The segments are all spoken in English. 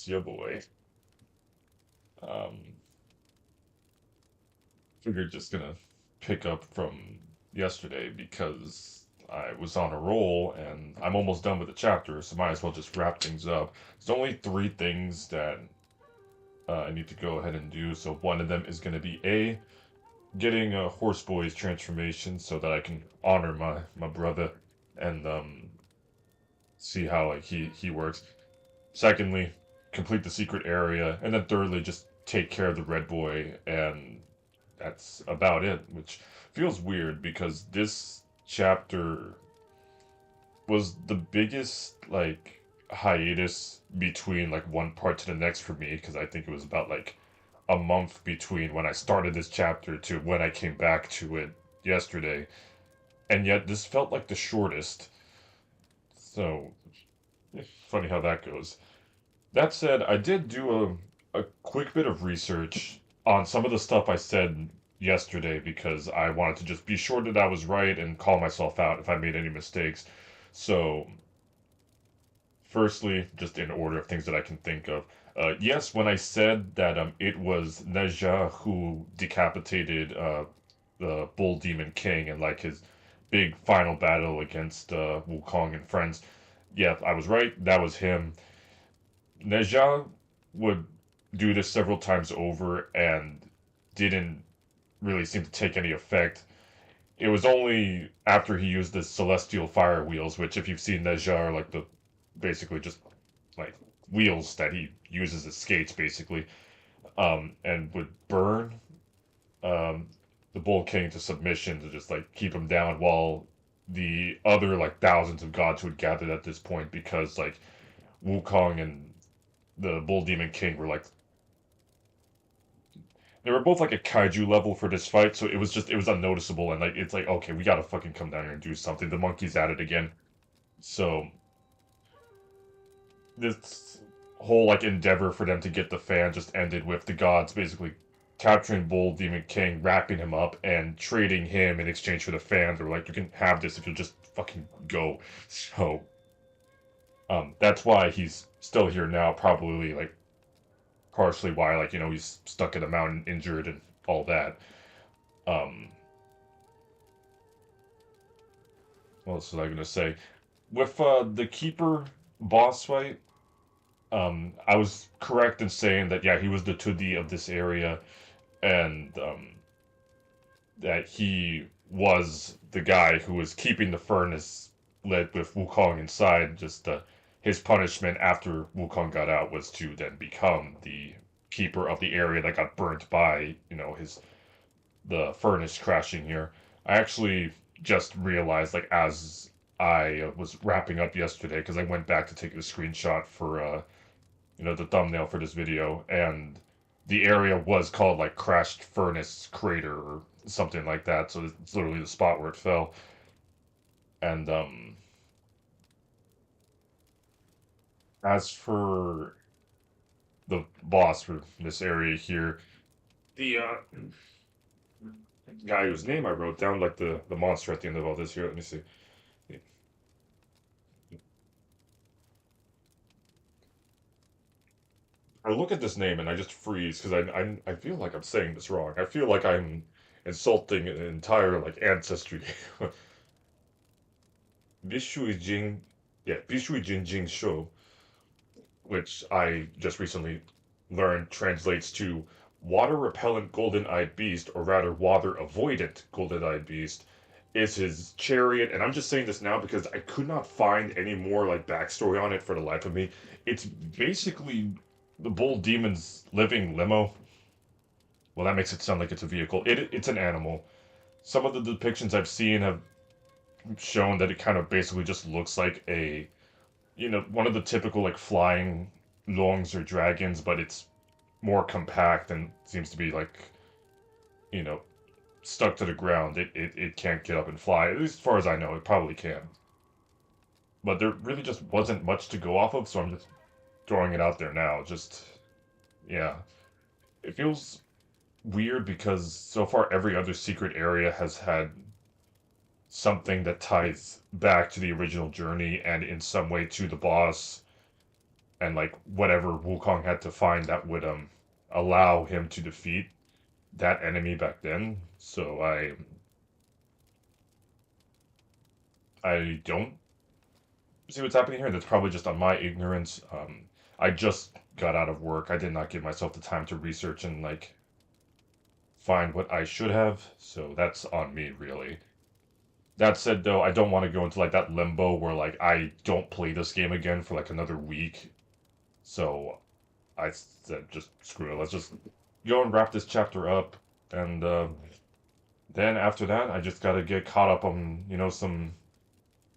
It's your boy. Um, Figured just gonna pick up from yesterday because I was on a roll and I'm almost done with the chapter, so might as well just wrap things up. There's only three things that I need to go ahead and do. So one of them is gonna be getting a horse boy's transformation so that I can honor my brother and see how like he works. Secondly, complete the secret area, and then thirdly, just take care of the red boy, and that's about it. Which feels weird because this chapter was the biggest like hiatus between like one part to the next for me because I think it was about like a month between when I started this chapter to when I came back to it yesterday, and yet this felt like the shortest. So funny how that goes. That said, I did do a quick bit of research on some of the stuff I said yesterday because I wanted to just be sure that I was right and call myself out if I made any mistakes. So, firstly, just in order of things that I can think of. Yes, when I said that it was Neja who decapitated the Bull Demon King and like his big final battle against Wukong and friends, yeah, I was right. That was him. Neja would do this several times over and didn't really seem to take any effect. It was only after he used the celestial fire wheels, which if you've seen Neja are like the basically just like wheels that he uses as skates basically, and would burn um, the Bull King to submission to just like keep him down while the other like thousands of gods who had gathered at this point because like Wukong and the Bull Demon King were like they were both like a kaiju level for this fight, so it was unnoticeable and like it's like okay, we gotta fucking come down here and do something. The monkey's at it again. So this whole like endeavor for them to get the fan just ended with the gods basically capturing Bull Demon King, wrapping him up, and trading him in exchange for the fan. They're like, you can have this if you'll just fucking go. So that's why he's still here now, probably like partially why like he's stuck in a mountain injured and all that. Um, what else was I gonna say? With the keeper boss fight, I was correct in saying that yeah, he was the 2D of this area, and that he was the guy who was keeping the furnace lit with Wukong inside. Just his punishment after Wukong got out was to then become the keeper of the area that got burnt by his the furnace crashing here. I actually just realized, like, as I was wrapping up yesterday, because I went back to take a screenshot for, the thumbnail for this video, and the area was called, like, Crashed Furnace Crater or something like that, so it's literally the spot where it fell. And, as for the boss for this area here, the, guy whose name I wrote down, like the monster at the end of all this here, let me see. I look at this name and I just freeze because I feel like I'm saying this wrong. I feel like I'm insulting an entire like ancestry. Bishui Jing, yeah, Bishui Jin Jing Shou, which I just recently learned translates to water repellent golden eyed beast, or rather water avoidant golden eyed beast, is his chariot. And I'm just saying this now because I could not find any more like backstory on it for the life of me. It's basically the bull demon's living limo. Well, that makes it sound like it's a vehicle. It's an animal. Some of the depictions I've seen have shown that it kind of basically just looks like one of the typical like flying longs or dragons, but it's more compact and seems to be like, you know, stuck to the ground. It can't get up and fly. At least as far as I know, it probably can. But there really just wasn't much to go off of, so I'm just throwing it out there now. Just, yeah. It feels weird because so far every other secret area has had something that ties back to the original journey and in some way to the boss. and like whatever Wukong had to find that would allow him to defeat that enemy back then. So I don't see what's happening here. That's probably just on my ignorance. I just got out of work. I did not give myself the time to research and like find what I should have. So that's on me, really. That said, though, I don't want to go into like that limbo where like I don't play this game again for like another week. So I said, just screw it. Let's just go and wrap this chapter up, and then after that, I just gotta get caught up on some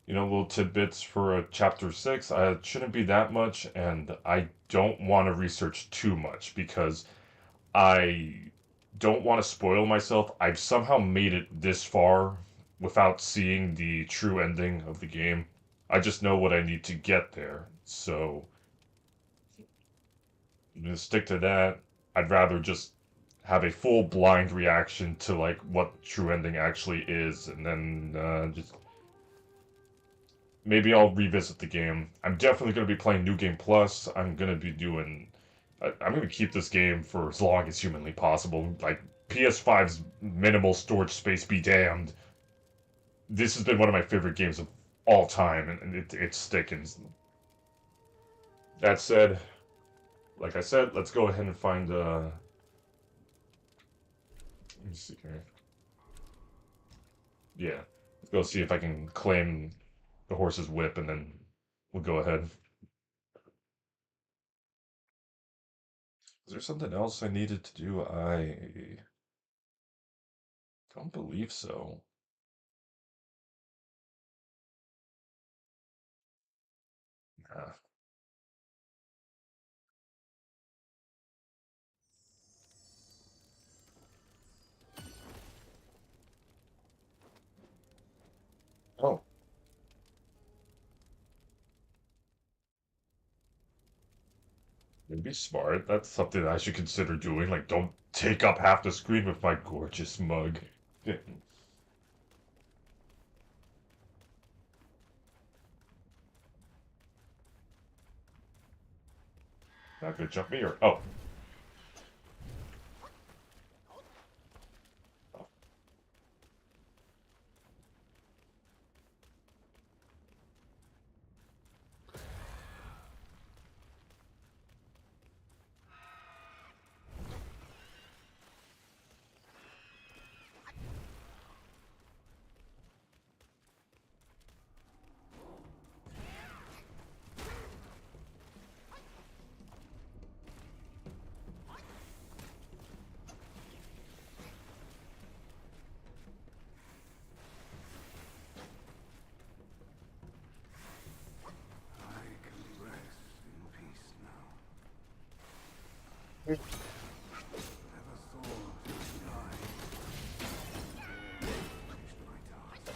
little tidbits for chapter 6. It shouldn't be that much, and I don't want to research too much because I don't want to spoil myself. I've somehow made it this far without seeing the true ending of the game. I just know what I need to get there, so I'm gonna stick to that. I'd rather just have a full blind reaction to like what true ending actually is, and then just maybe I'll revisit the game. I'm definitely gonna be playing New Game Plus. I'm gonna be doing. I'm gonna keep this game for as long as humanly possible. Like PS5's minimal storage space be damned. This has been one of my favorite games of all time, and it's sticking. That said, like I said, let's go ahead and find. Let me see here. Yeah, let's go see if I can claim the horse's whip, and then we'll go ahead. Is there something else I needed to do? I don't believe so. Nah. Oh, maybe smart. That's something I should consider doing. Like, don't take up half the screen with my gorgeous mug. Yeah, not gonna jump me or oh. I can rest in peace now. Never thought I'd die. Finished my task.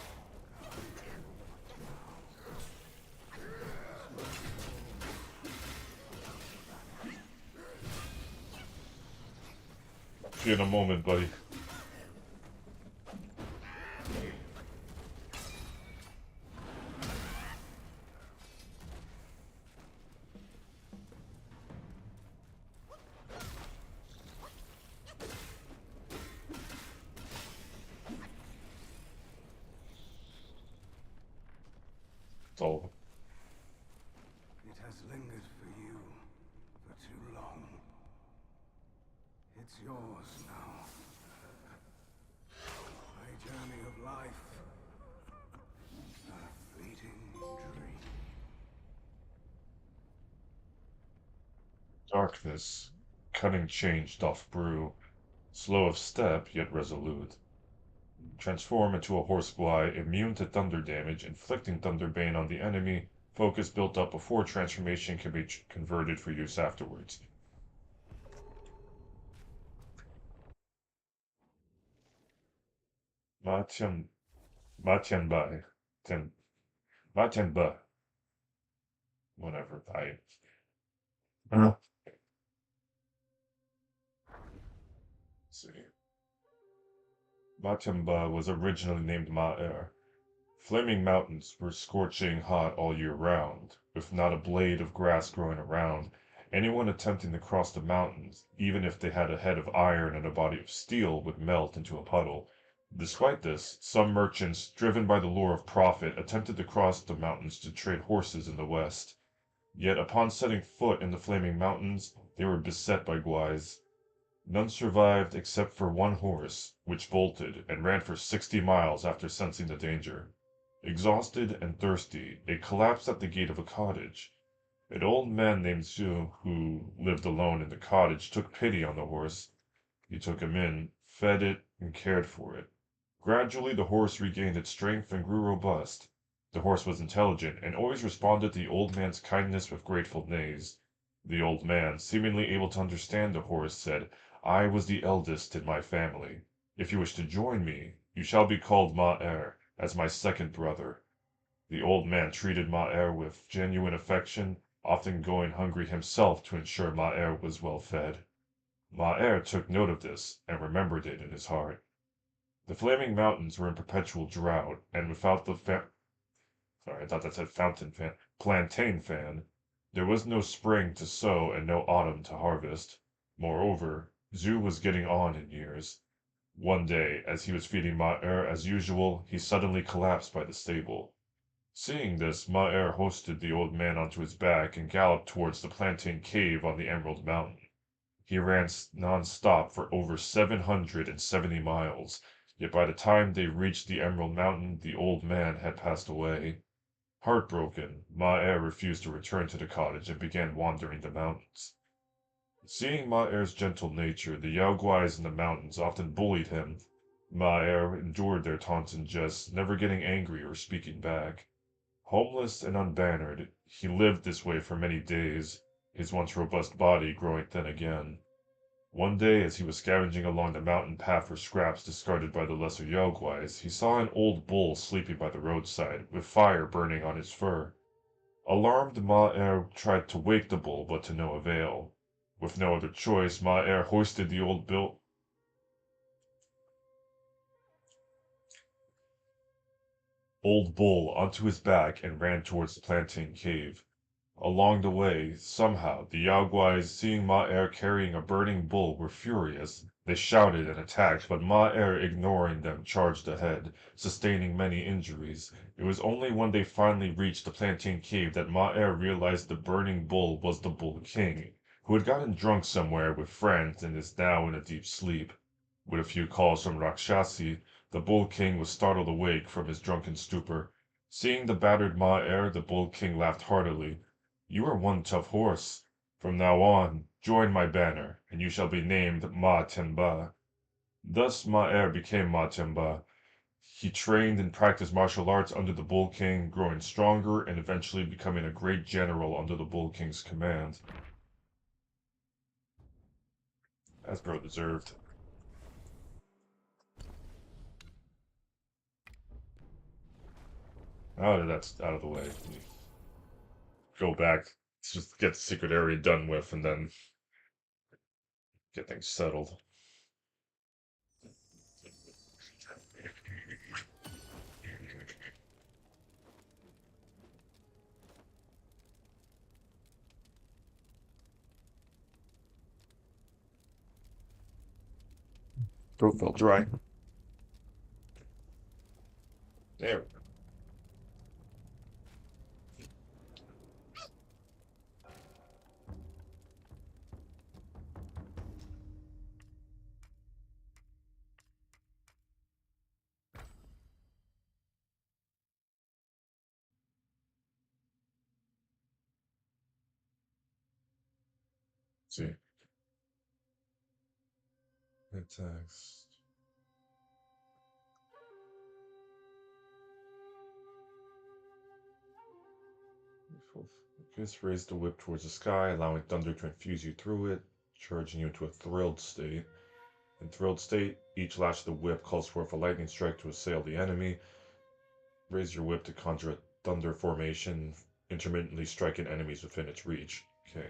See you in a moment, buddy. It's all. It has lingered for you for too long. It's yours now. My journey of life. A fleeting dream. Darkness, cunning change doth brew, slow of step yet resolute. Transform into a horsefly, immune to thunder damage, inflicting thunder bane on the enemy. Focus built up before transformation can be converted for use afterwards. Ma Tian, Ma Tianbai, Tian, Ma Tianba, whatever. Uh, see. Ma Tianba was originally named Ma Er. Flaming mountains were scorching hot all year round, with not a blade of grass growing around. Anyone attempting to cross the mountains, even if they had a head of iron and a body of steel, would melt into a puddle. Despite this, some merchants, driven by the lure of profit, attempted to cross the mountains to trade horses in the west. Yet upon setting foot in the Flaming Mountains, they were beset by guais. None survived except for one horse, which bolted and ran for 60 miles after sensing the danger. Exhausted and thirsty, it collapsed at the gate of a cottage. An old man named Zhu, who lived alone in the cottage, took pity on the horse. He took him in, fed it, and cared for it. Gradually the horse regained its strength and grew robust. The horse was intelligent, and always responded to the old man's kindness with grateful neighs. The old man, seemingly able to understand the horse, said, "I was the eldest in my family. If you wish to join me, you shall be called Ma-er, as my second brother." The old man treated Ma-er with genuine affection, often going hungry himself to ensure Ma-er was well fed. Ma-er took note of this, and remembered it in his heart. The Flaming Mountains were in perpetual drought, and without the sorry, I thought that said fountain fan, plantain fan, there was no spring to sow and no autumn to harvest. Moreover, Zu was getting on in years. One day, as he was feeding Ma-er as usual, he suddenly collapsed by the stable. Seeing this, Ma-er hoisted the old man onto his back and galloped towards the plantain cave on the Emerald Mountain. He ran non-stop for over 770 miles, yet by the time they reached the Emerald Mountain, the old man had passed away. Heartbroken, Ma-er refused to return to the cottage and began wandering the mountains. Seeing Ma-er's gentle nature, the Yaoguais in the mountains often bullied him. Ma-er endured their taunts and jests, never getting angry or speaking back. Homeless and unbannered, he lived this way for many days, his once robust body growing thin again. One day, as he was scavenging along the mountain path for scraps discarded by the lesser Yaoguais, he saw an old bull sleeping by the roadside, with fire burning on his fur. Alarmed, Ma-er tried to wake the bull, but to no avail. With no other choice, Ma-er hoisted the old bull onto his back and ran towards the plantain cave. Along the way, somehow, the Yaoguais, seeing Ma-er carrying a burning bull, were furious. They shouted and attacked, but Ma-er, ignoring them, charged ahead, sustaining many injuries. It was only when they finally reached the plantain cave that Ma-er realized the burning bull was the Bull King, who had gotten drunk somewhere with friends and is now in a deep sleep. With a few calls from Rakshasi, the Bull King was startled awake from his drunken stupor. Seeing the battered Ma-er, the Bull King laughed heartily. "You are one tough horse. From now on, join my banner, and you shall be named Ma Tenba." Thus Ma-er became Ma Tenba. He trained and practiced martial arts under the Bull King, growing stronger and eventually becoming a great general under the Bull King's command. As bro deserved. Now that that's out of the way, go back, just get the secret area done with, and then get things settled. Throat felt dry. There. See. Text. Focus, raise the whip towards the sky, allowing thunder to infuse you through it, charging you into a thrilled state. In thrilled state, each lash of the whip calls forth a lightning strike to assail the enemy. Raise your whip to conjure a thunder formation, intermittently striking enemies within its reach. Okay.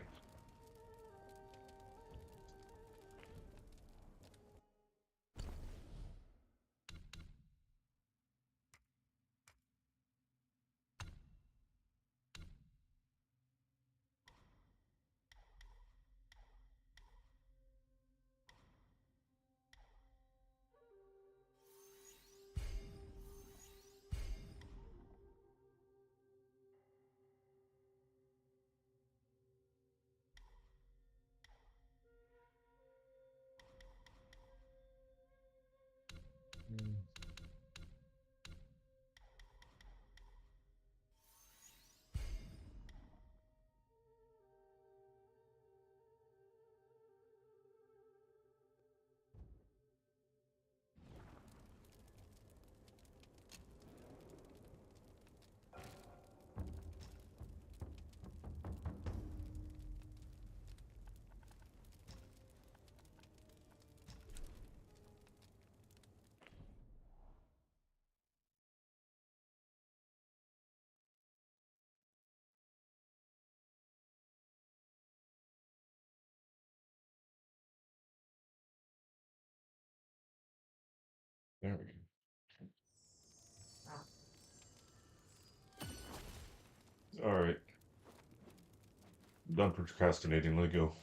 There we go. Alright. Done procrastinating. Let go.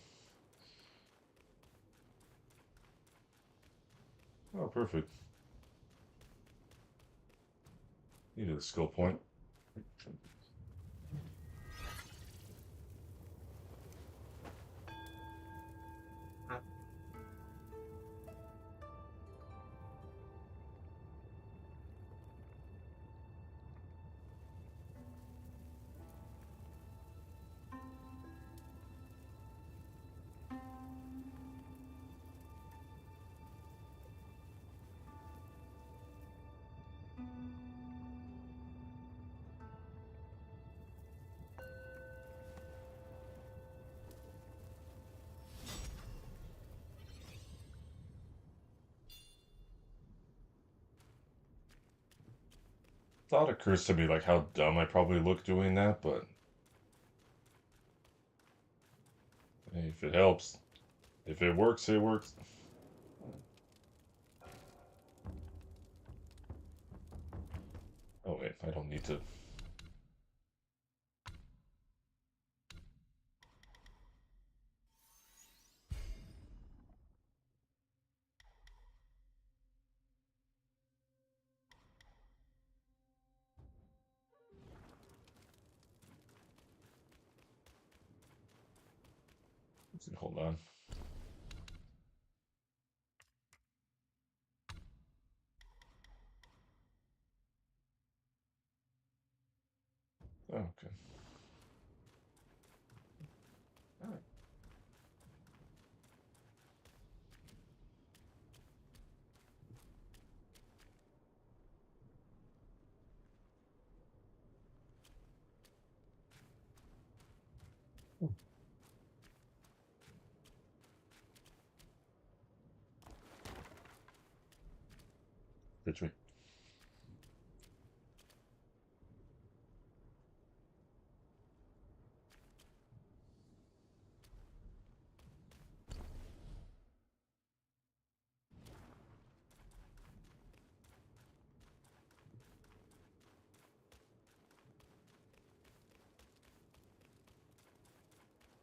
Oh, perfect. Needed a skill point. Thought occurs to me like how dumb I probably look doing that, but hey, if it helps, if it works, it works. Oh wait, I don't need to. Hold on. Oh, okay. All right. Pitch me.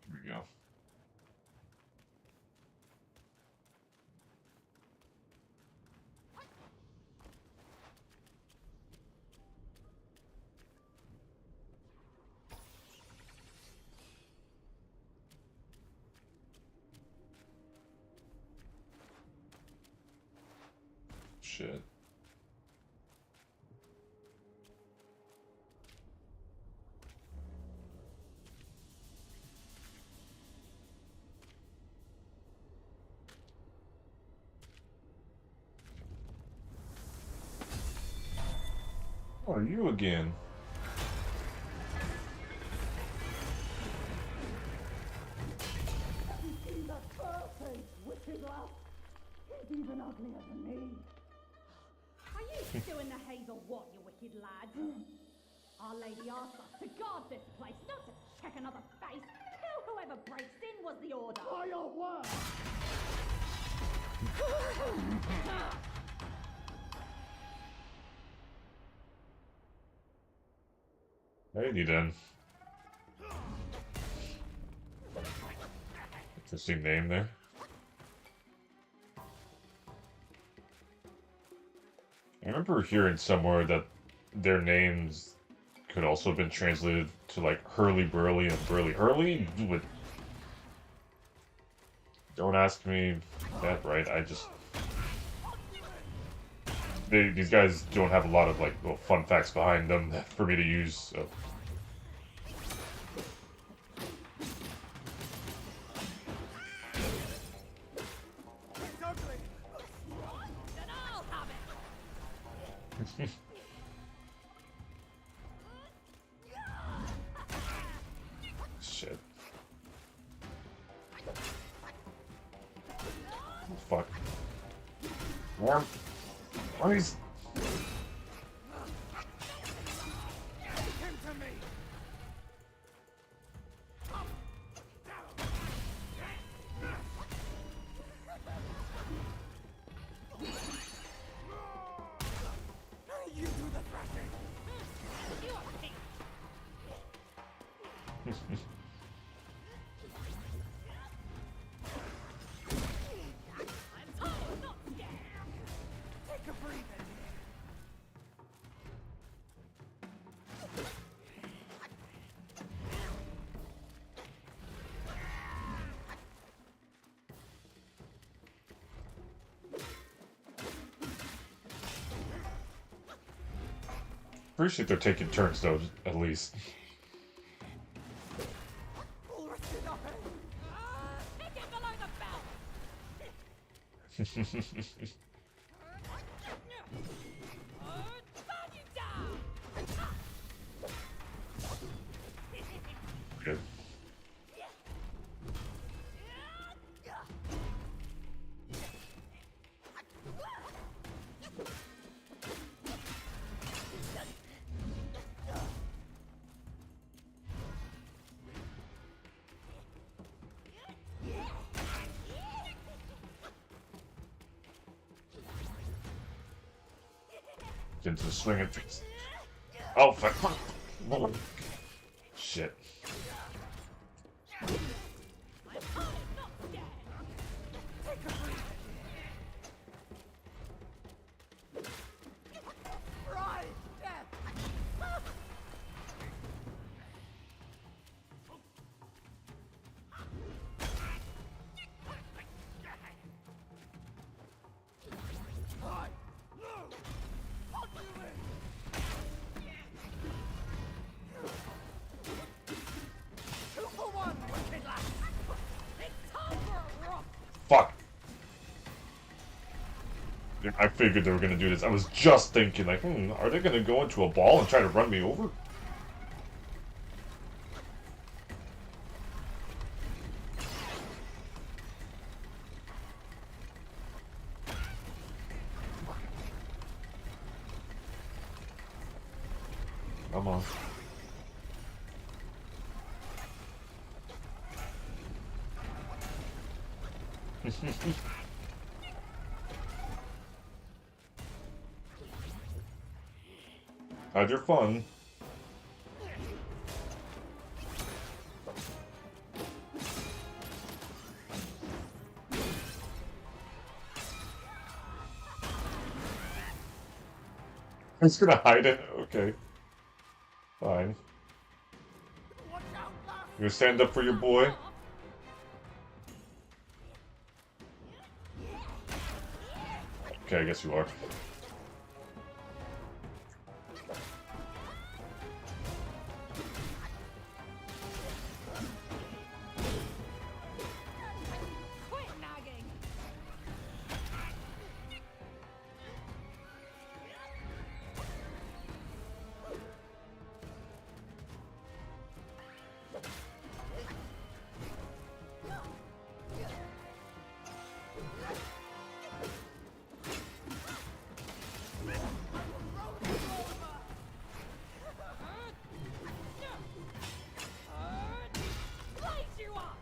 Here we go. Shit. Oh, you again. He's a curtain, wicked lass. He's even uglier than me. Are you still in the haze or what, you wicked lad? Our Lady asked us to guard this place, not to check another face. Kill whoever breaks in was the order. By your word! Alrighty then. Interesting name there. I remember hearing somewhere that their names could also have been translated to like Hurly Burly and Burly Hurly. With don't ask me that, right? I just these guys don't have a lot of like little fun facts behind them for me to use. So. Then I'll have it. Shit. Fuck. Warm. Please. Take a breather. Appreciate they're taking turns though, at least. All rested up. Pick it below the belt! Burn you down! Good. Get into the swing of things. Oh, fuck. Shit. Right, death. Hi. What do you mean? Two for one, wicked lass. It's time for a romp! Fuck. Yeah, I figured they were gonna do this. I was just thinking, like, are they gonna go into a ball and try to run me over? Come on. Had your fun. I'm just gonna hide it? Okay. Fine. Watch out, lass. You gonna stand up for your boy? Okay, I guess you are. Quit nagging! Blaze you up!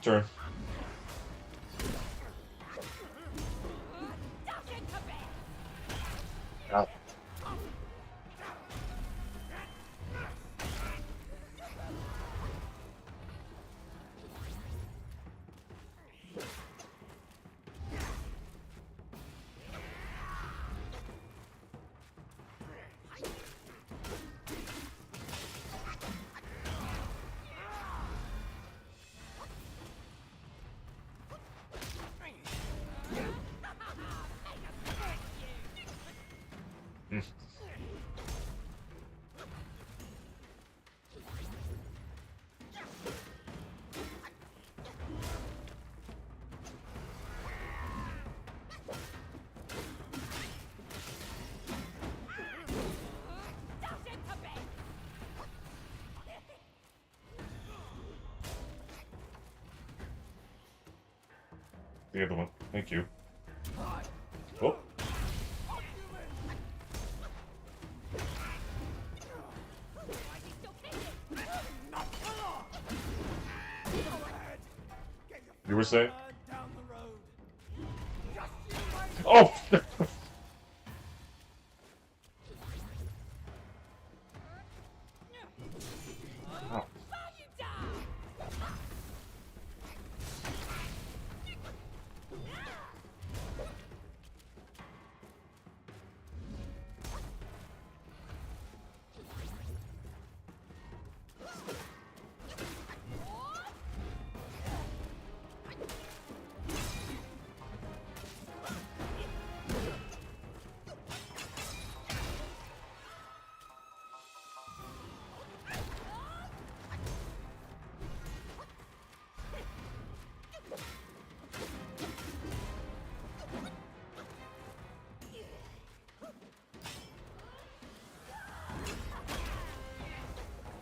Turn. Duck into bed! Ow. Duck into bed! The other one. Thank you. Hi. Oh. What do you mean? Why is he still kicking? Not for long. Go ahead. Get your You were saying? bird down the road. Just you wait. Oh! Oh,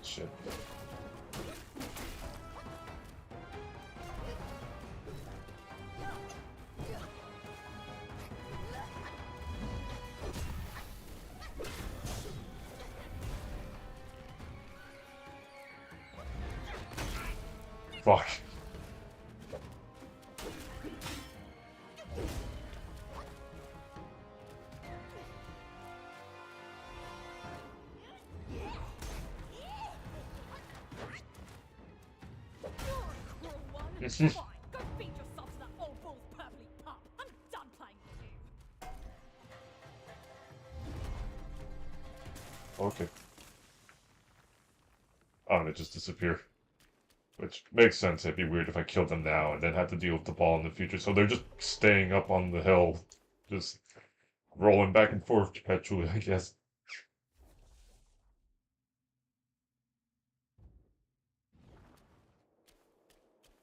shit. Fuck. Fine, go feed yourself to that old bull's purpley pup. I'm done playing with you. Okay. Oh, and it just disappeared. Which makes sense. It'd be weird if I killed them now and then had to deal with the ball in the future. So they're just staying up on the hill, just rolling back and forth perpetually, I guess.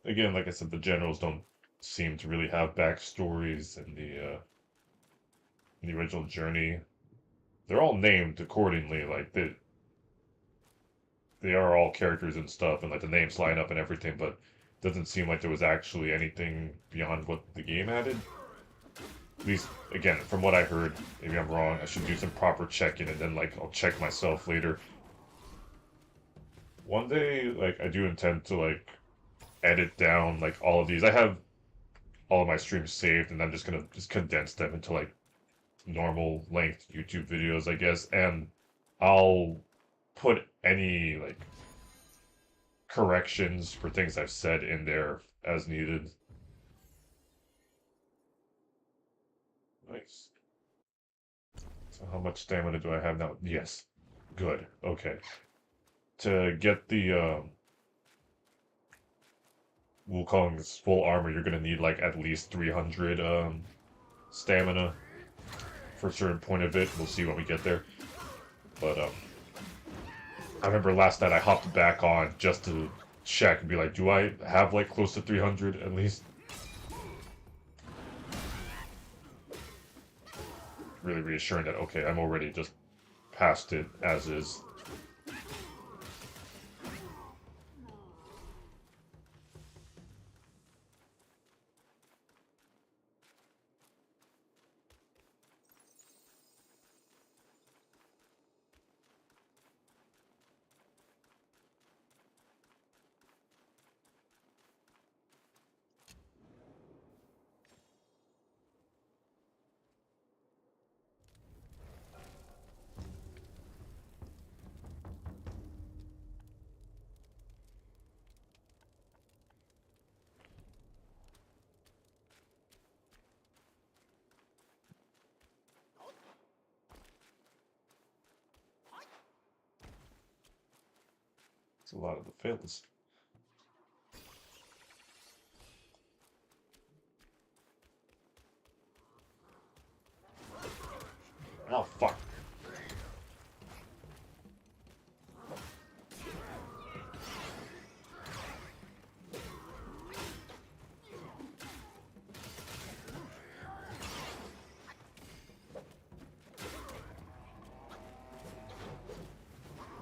Again, like I said, the generals don't seem to really have backstories in the original journey. They're all named accordingly, like they are all characters and stuff, and like the names line up and everything, but it doesn't seem like there was actually anything beyond what the game added. At least, again, from what I heard, maybe I'm wrong, I should do some proper checking and then like I'll check myself later. One day, like I do intend to like edit down like all of these. I have all of my streams saved, and I'm just gonna just condense them into like normal length YouTube videos, I guess, and I'll put any like corrections for things I've said in there as needed. Nice. So how much stamina do I have now? Yes. Good. Okay. To get the Wukong's full armor, you're gonna need like at least 300 stamina for a certain point of it. We'll see when we get there. But I remember last night I hopped back on just to check and be like, do I have like close to 300 at least? Really reassuring that, okay, I'm already just past it as is. It's a lot of the fails. Oh, fuck.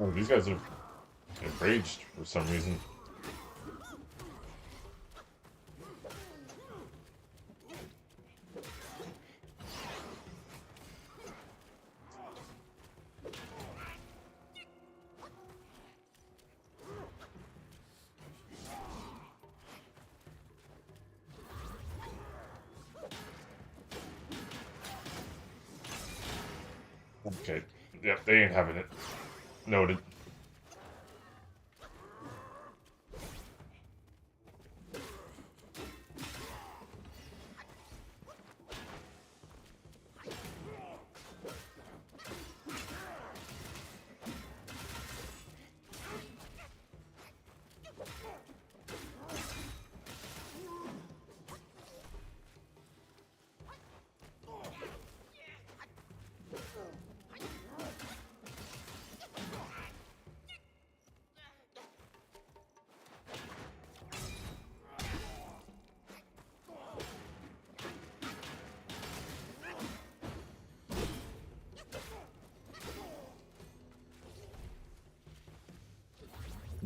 Oh, these guys are enraged for some reason. Okay. Yep, they ain't having it. Noted.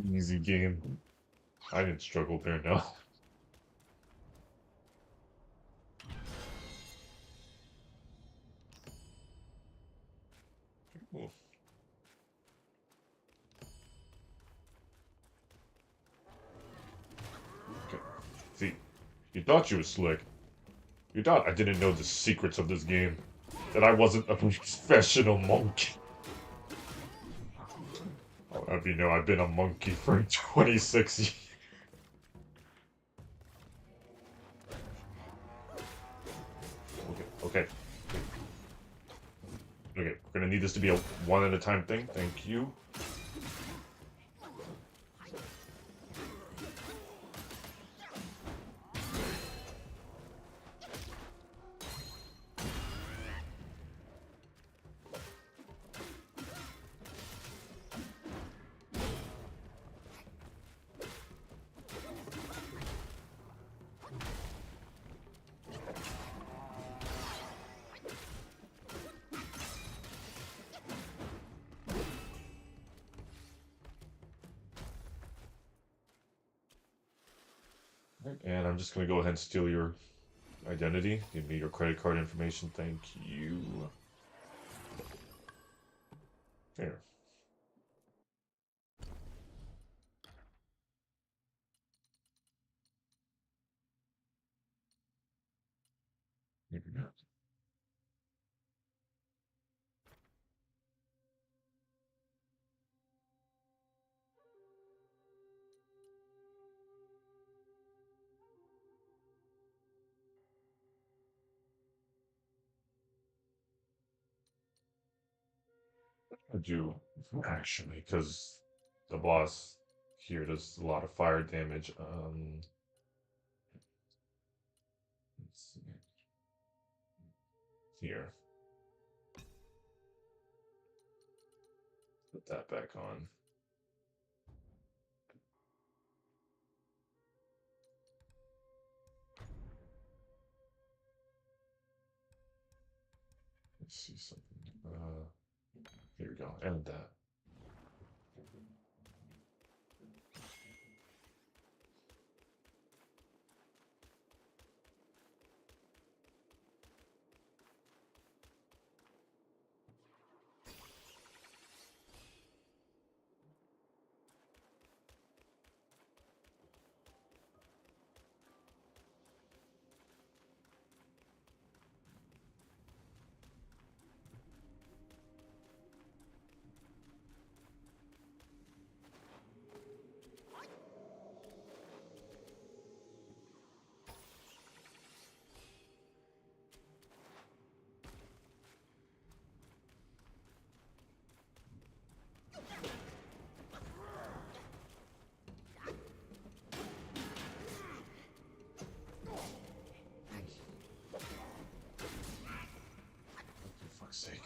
Easy game. I didn't struggle there, no. Cool. Okay. See, you thought you was slick. You thought I didn't know the secrets of this game. That I wasn't a professional monkey. I'll have you know I've been a monkey for 26 years. Okay, okay. Okay, we're gonna need this to be a one at a time thing. Thank you. And I'm just gonna go ahead and steal your identity. Give me your credit card information. Thank you. There. Maybe not. I do, actually, because the boss here does a lot of fire damage. Let's see. Here. Put that back on. Let's see something. Here we go. End that. For fuck's sake.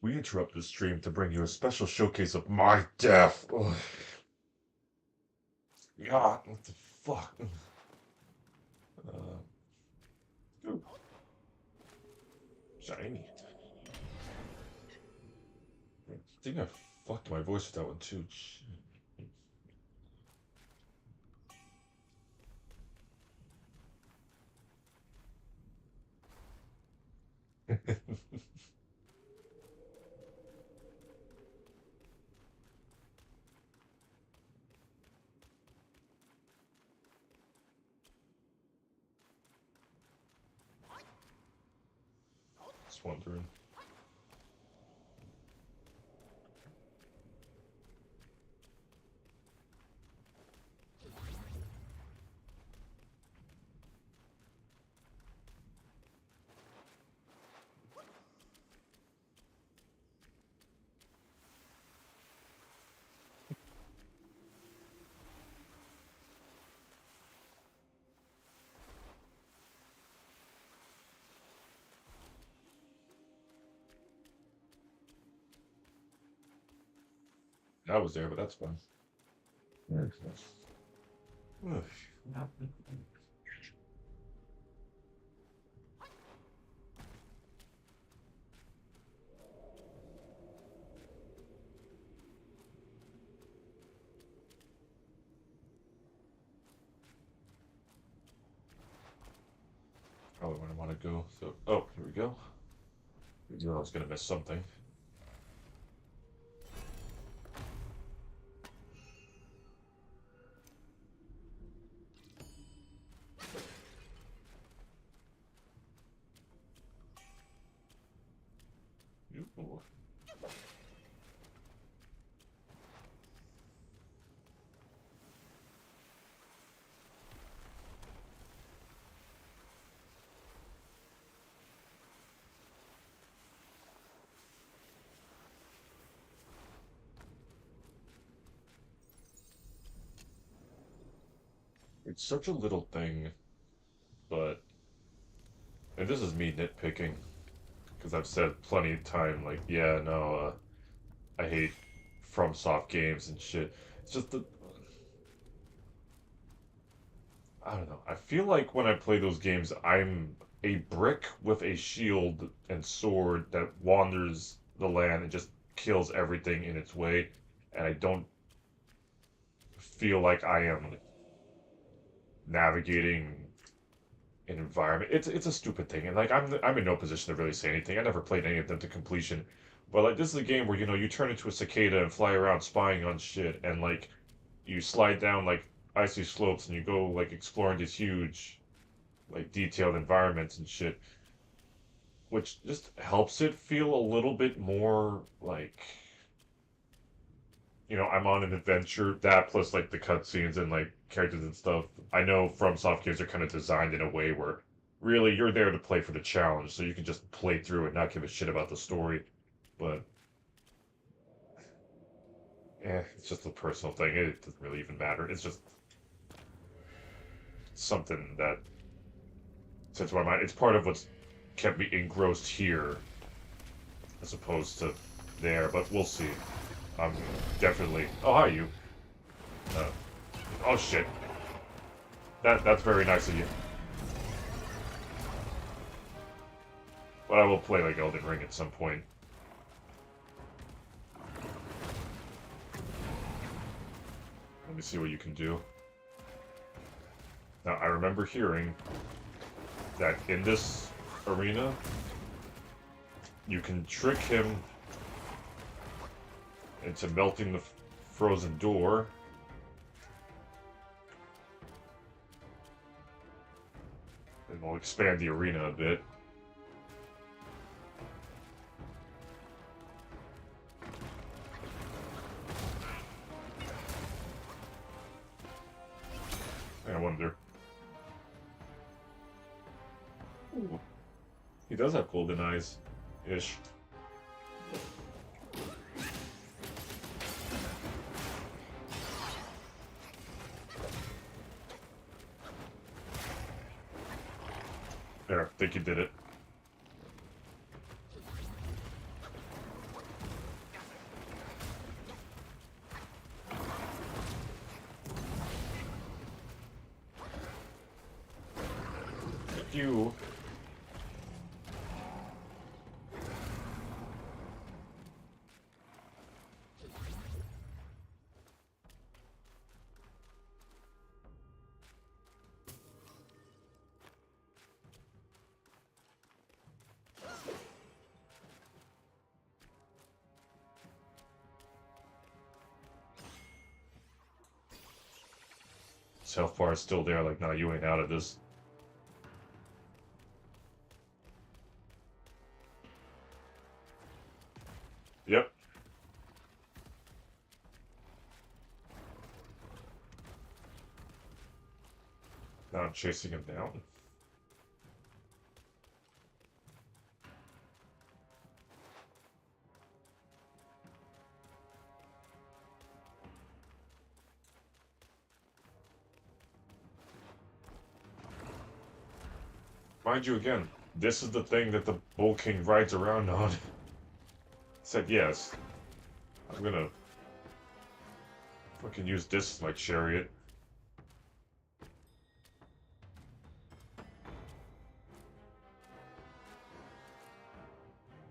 We interrupt the stream to bring you a special showcase of my death. Ugh. God, what the fuck? Ooh, shiny. I think I fucked my voice with that one too. Just wondering. I was there, but that's fine. Probably where I want to go. So, oh, here we go. I was gonna miss something. Ooh. It's such a little thing, but, and this is me nitpicking, because I've said plenty of time, like, yeah, no, I hate FromSoft games and shit. It's just the, I don't know. I feel like when I play those games, I'm a brick with a shield and sword that wanders the land and just kills everything in its way, and I don't feel like I am navigating an environment. It's a stupid thing, and like I'm in no position to really say anything. I never played any of them to completion, but like this is a game where you turn into a cicada and fly around spying on shit, and like you slide down like icy slopes and you go like exploring these huge like detailed environments and shit, which just helps it feel a little bit more like I'm on an adventure. That plus like the cutscenes and like characters and stuff. I know FromSoft games are kind of designed in a way where really you're there to play for the challenge, so you can just play through it, not give a shit about the story. But it's just a personal thing. It doesn't really even matter. It's just something that sits in my mind. It's part of what's kept me engrossed here, as opposed to there. But we'll see. I'm definitely. Oh, hi, you. Uh, oh shit. That's very nice of you. But I will play like Elden Ring at some point. Let me see what you can do. Now, I remember hearing that in this arena, you can trick him into melting the frozen door. And we'll expand the arena a bit. I wonder. Ooh. He does have golden eyes. Ish. There, I think you did it. Thank you. So far, it's still there. Like, no, you ain't out of this. Yep. Now I'm chasing him down. Mind you, again, this is the thing that the Bull King rides around on. Said yes. I'm gonna fucking use this as my chariot.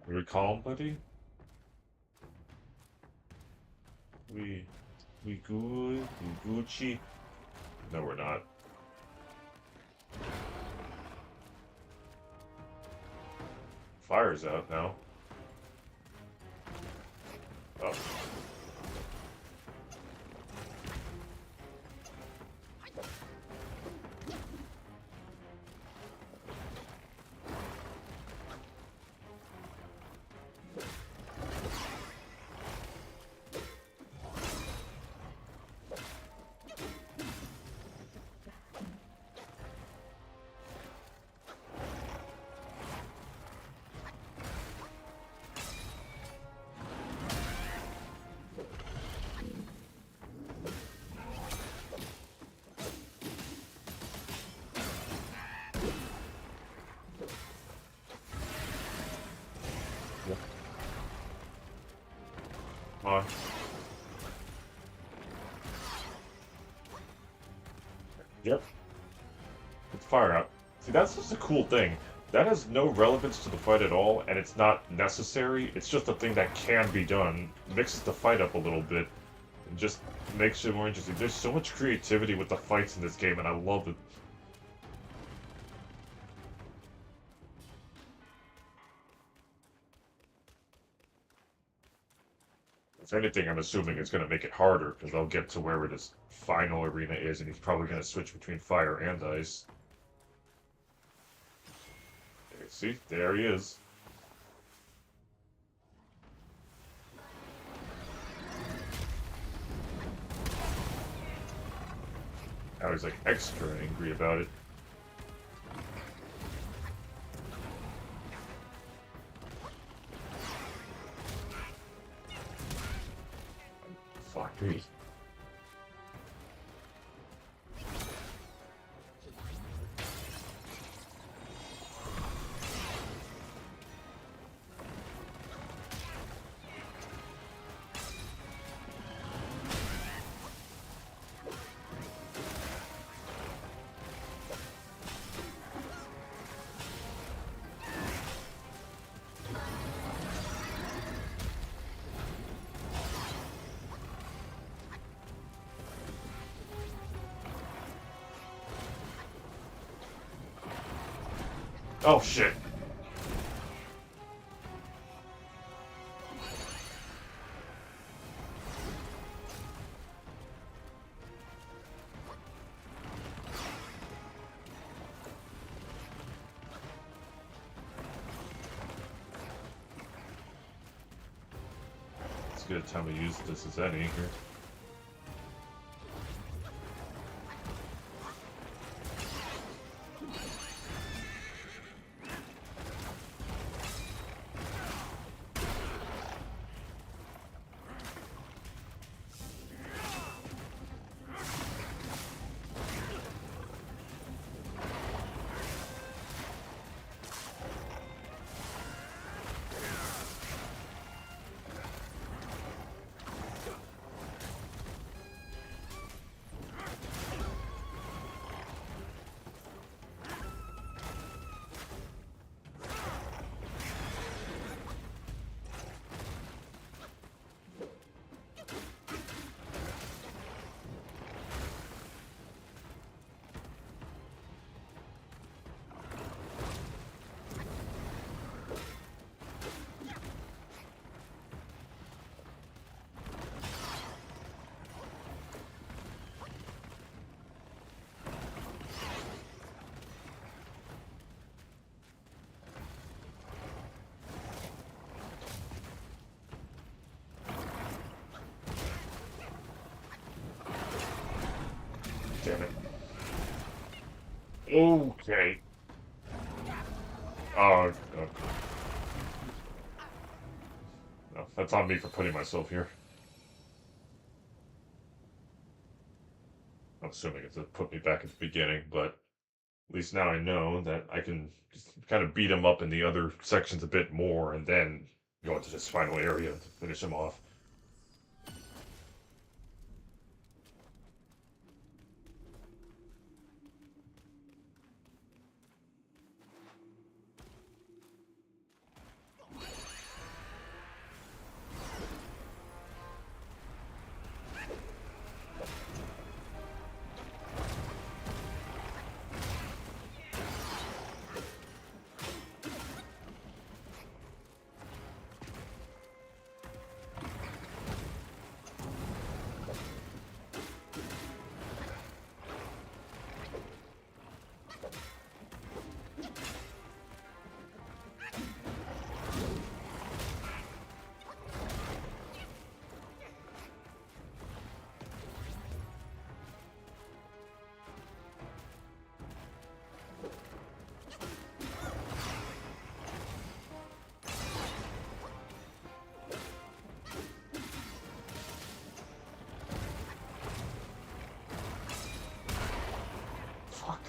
Are we calm, buddy? We good? We Gucci? No, we're not. Fire's out now. Oh. Come on. Yep. It's fire out. See, that's just a cool thing. That has no relevance to the fight at all, and it's not necessary. It's just a thing that can be done. Mixes the fight up a little bit, and just makes it more interesting. There's so much creativity with the fights in this game, and I love it. If anything, I'm assuming it's going to make it harder, because I'll get to where this final arena is, and he's probably going to switch between fire and ice. See, there he is. Now he's like extra angry about it. Fuck me. Oh shit. It's a good time to use this as any here. Okay. Oh, no, that's on me for putting myself here. I'm assuming it's to put me back at the beginning, but at least now I know that I can just kind of beat him up in the other sections a bit more and then go into this final area to finish him off. Fuck.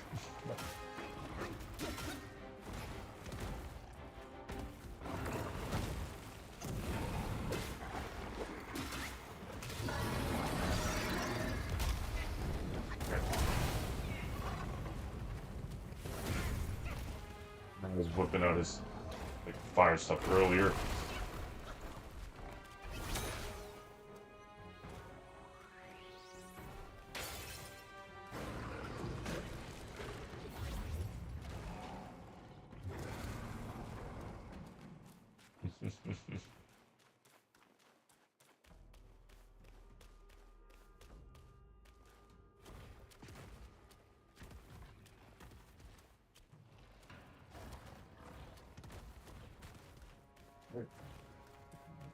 I was whipping out his like fire stuff earlier.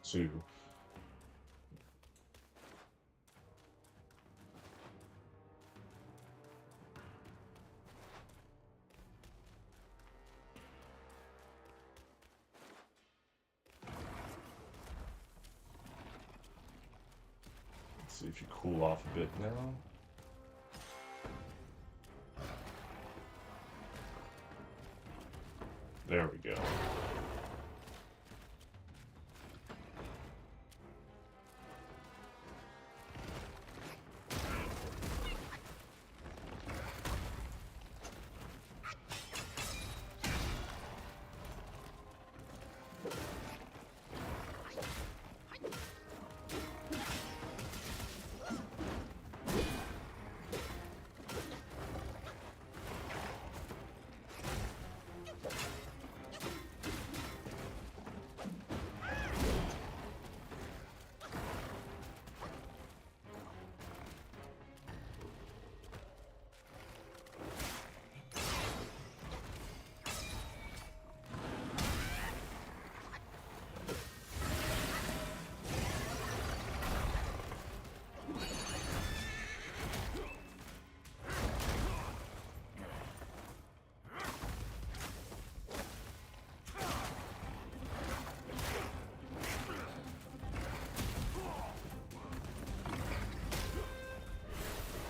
Two. Let's see if you cool off a bit now. There we go.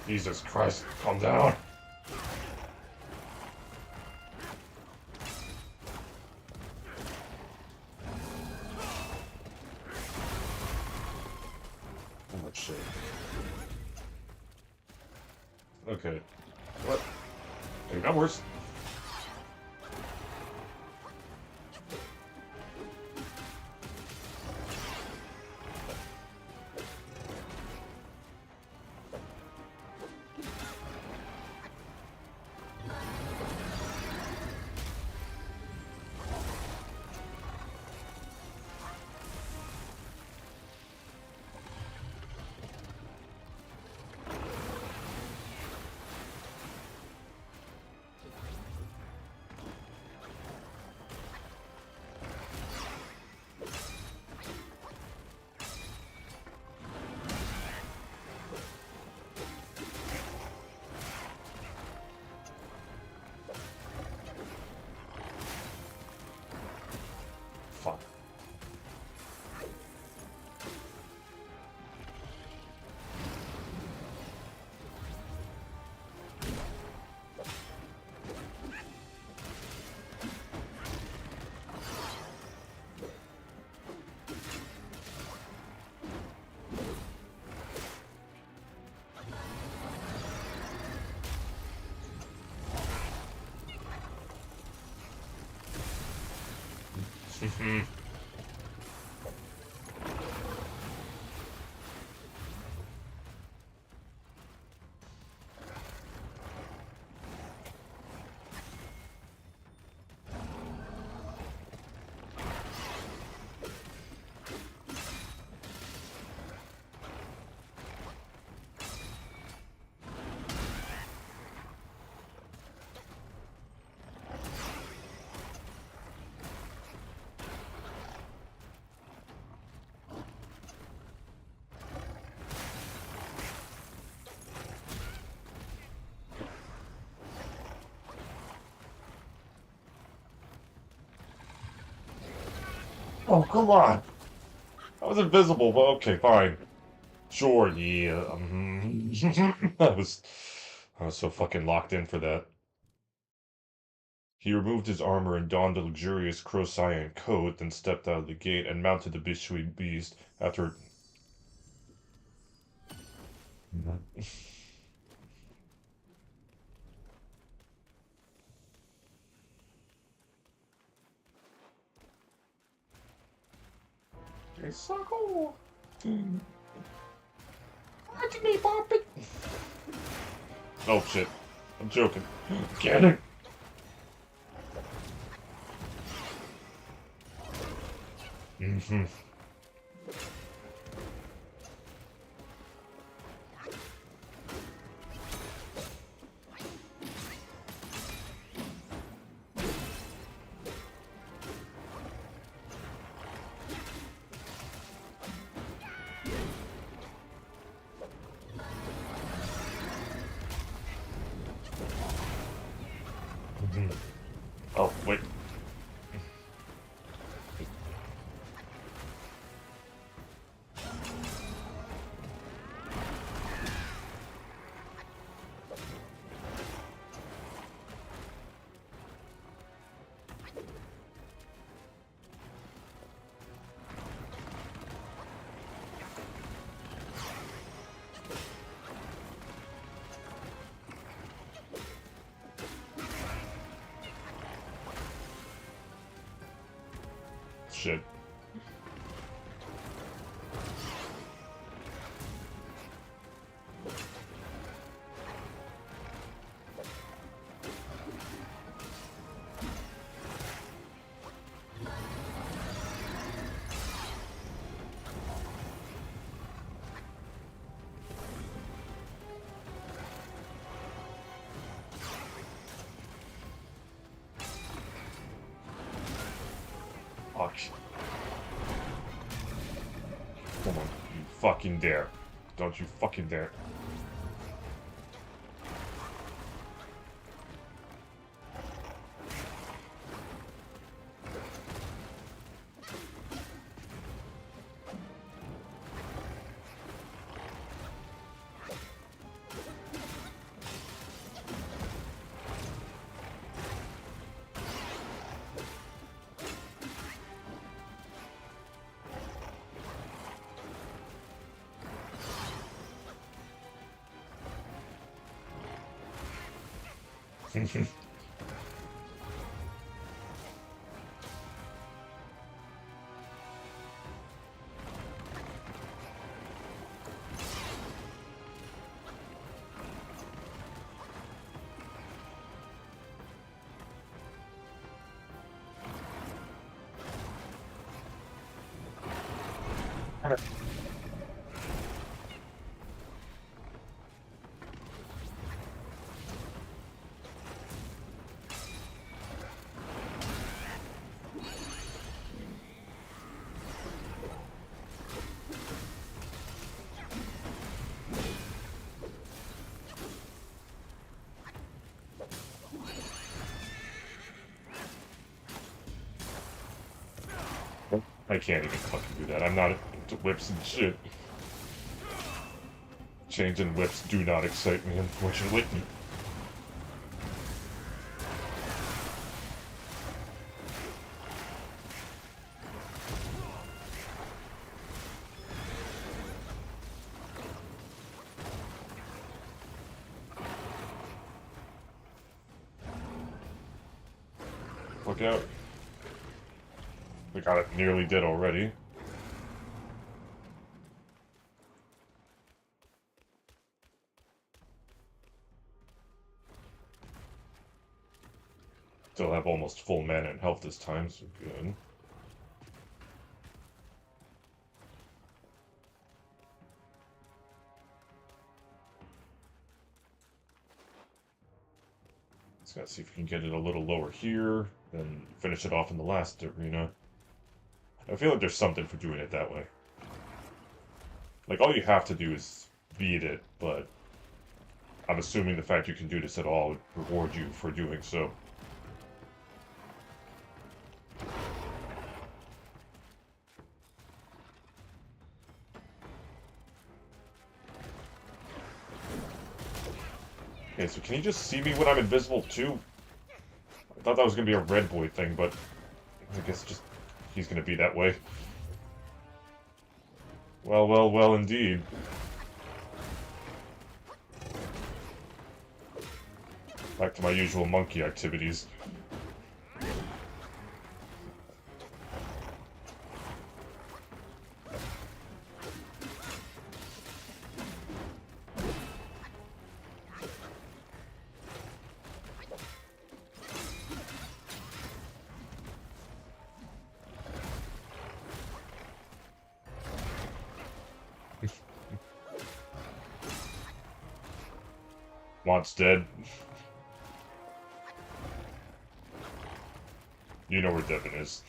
Jesus Christ, calm down. Oh much shit. Okay. What? It got worse. Oh, come on. I was invisible, but okay, fine. Sure, yeah. I was so fucking locked in for that. He removed his armor and donned a luxurious Crocyan coat, then stepped out of the gate and mounted the Bishui beast after. Suckle! Watch me, Poppy! Oh shit. I'm joking. Get it! Mm-hmm. Oh, wait. Shit. Fuck. Come on, you fucking dare. Don't you fucking dare. I can't even fucking do that. I'm not into whips and shit. Chains and whips do not excite me, unfortunately. Look out. We got it nearly dead already. Still have almost full mana and health this time, so good. Just gotta see if we can get it a little lower here, then finish it off in the last arena. I feel like there's something for doing it that way. Like, all you have to do is beat it, but I'm assuming the fact you can do this at all would reward you for doing so. Okay, so can you just see me when I'm invisible too? I thought that was gonna be a red boy thing, but I guess just he's gonna be that way. Well, well, well, indeed. Back to my usual monkey activities. Mont's dead. You know where Devin is.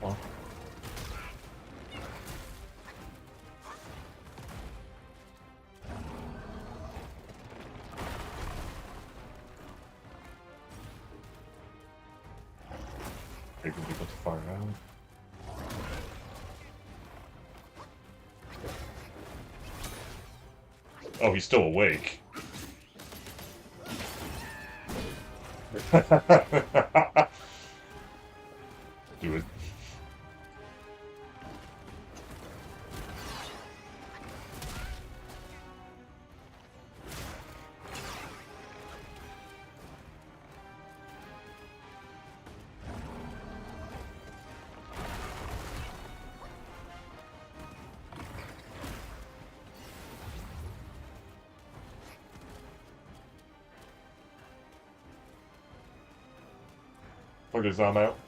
Well. Maybe we got to fire out. Oh, he's still awake. Do it. Fuck his arm out.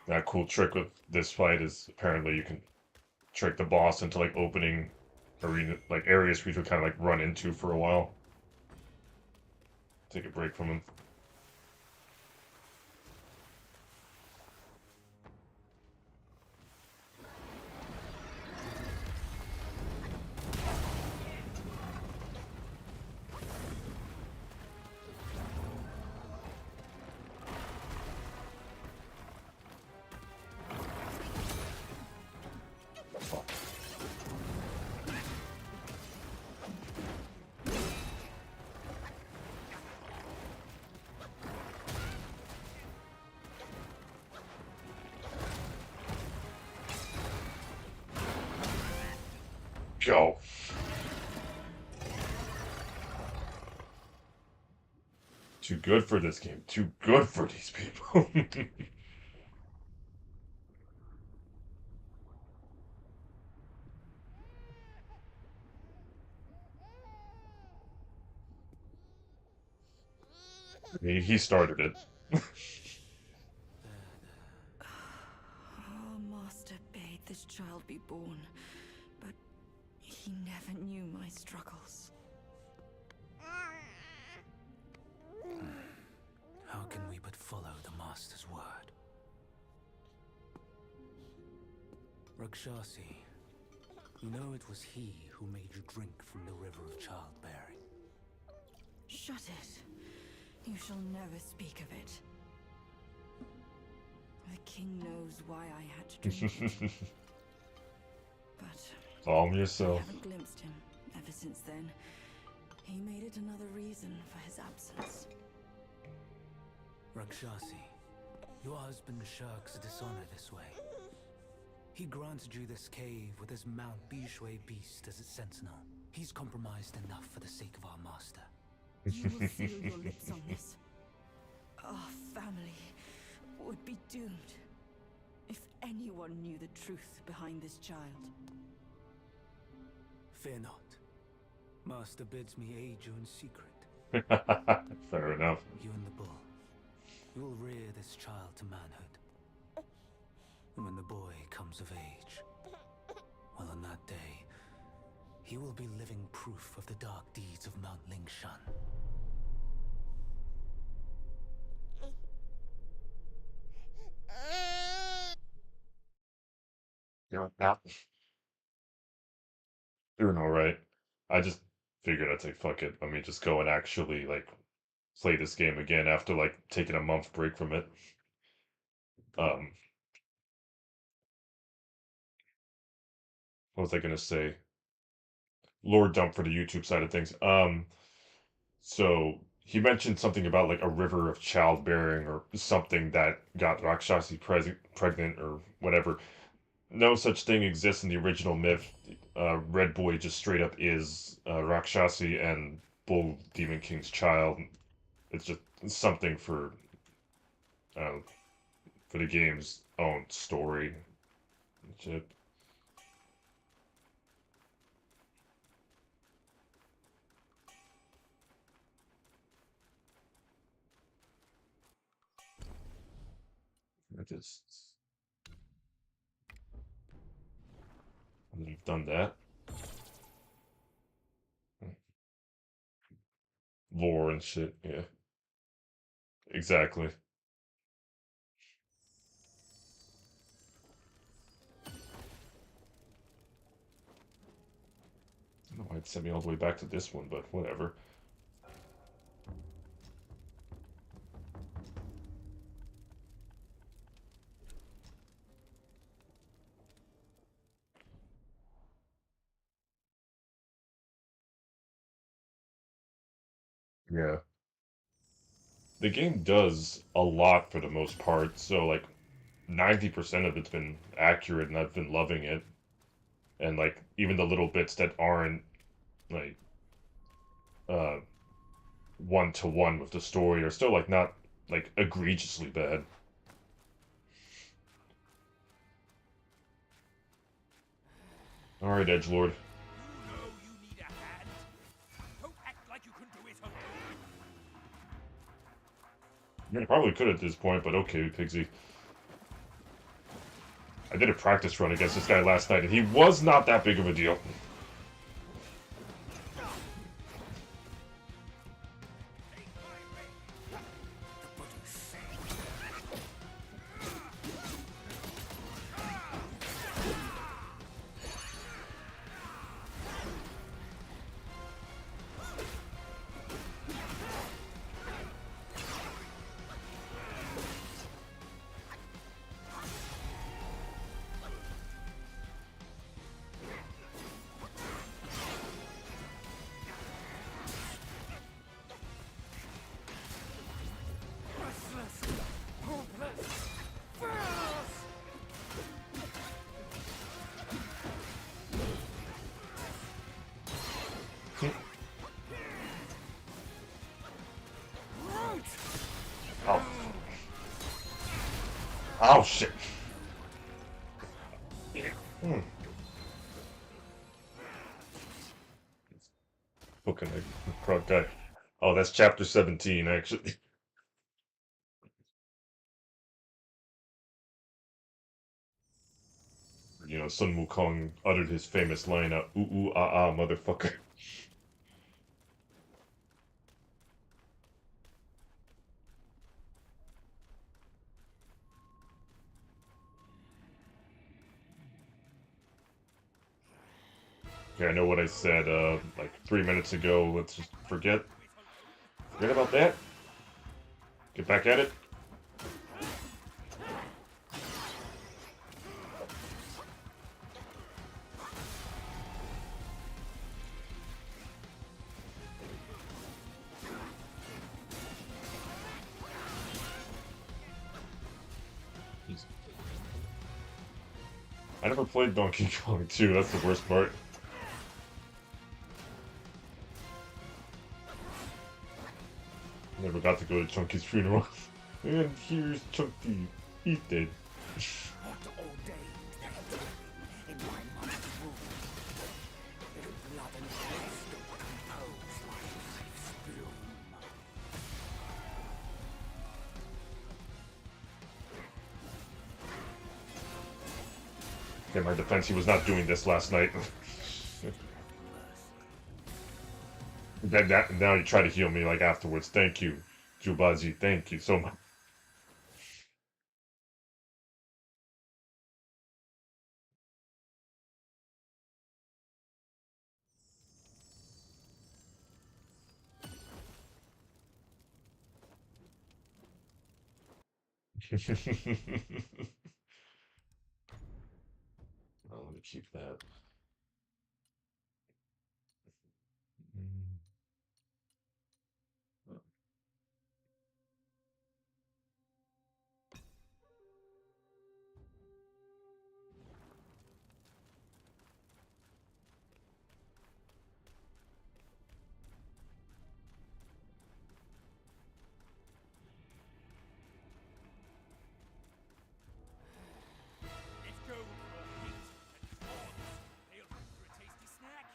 That cool trick with this fight is apparently you can trick the boss into like opening arena, like areas for you to kind of like run into for a while. Take a break from him. Go. Too good for this game. Too good for these people. He started it. Our master bade this child be born, but he never knew my struggles. How can we but follow the Master's word? Rakshasi, you know it was he who made you drink from the river of childbearing. Shut it. You shall never speak of it. The king knows why I had to drink it. But Calm I yourself. haven't glimpsed him ever since then. He made it another reason for his absence. Rakshasi, your husband shirks dishonor this way. He granted you this cave with his Mount Bishui beast as its sentinel. He's compromised enough for the sake of our master. You will seal your lips on this. Our family would be doomed if anyone knew the truth behind this child. Fear not. Master bids me aid you in secret. Fair enough. You and the bull. You will rear this child to manhood. And when the boy comes of age, well, on that day, he will be living proof of the dark deeds of Mount Lingshan. You're not doing all right. I just figured I'd say fuck it. Let me just go and actually like play this game again after like taking a month break from it. Um, what was I gonna say? Lord dump for the YouTube side of things. So he mentioned something about like a river of childbearing or something that got Rakshasi pregnant or whatever. No such thing exists in the original myth. Red Boy just straight up is Rakshasi and Bull Demon King's child. It's just something uh, for the game's own story. Shit. I just I've done that. Lore and shit. Yeah, exactly. I don't know why it sent me all the way back to this one, but whatever. Yeah. The game does a lot for the most part, so like 90% of it's been accurate and I've been loving it. And like even the little bits that aren't like uh one to one with the story are still like not like egregiously bad. Alright, Edgelord. You know you need a hand. Don't act like you can do it alone. I probably could at this point, but okay, Pigsy. I did a practice run against this guy last night, and he was not that big of a deal. Oh. Oh, shit. Hooking a crowd guy. Oh, that's chapter 17, actually. You know, Sun Wukong uttered his famous line, ooh, ooh, ah, ah, motherfucker. Okay, I know what I said, like 3 minutes ago. Let's just forget about that. Get back at it. I never played Donkey Kong 2, that's the worst part. Never got to go to Chunky's funeral. And here's Chunky. He's dead. What ordained their dwelling in my mother's womb? Their blood and flesh that compose my life's bloom. In my defense, he was not doing this last night. Now you try to heal me like afterwards. Thank you, Jubaji. Thank you so much. Well, let me keep that. Let's go for meat and prawns. Hail for a tasty snack.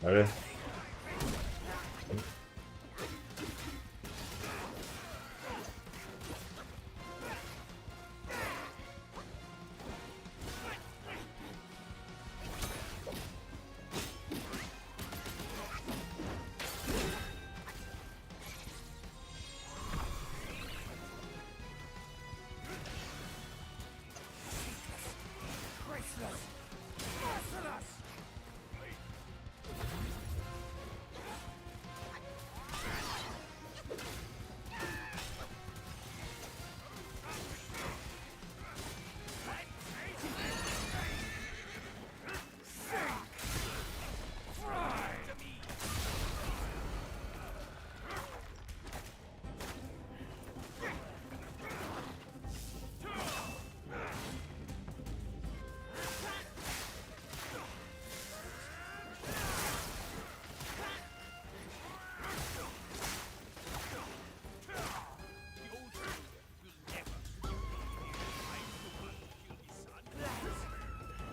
Okay. Graceless. Merciless.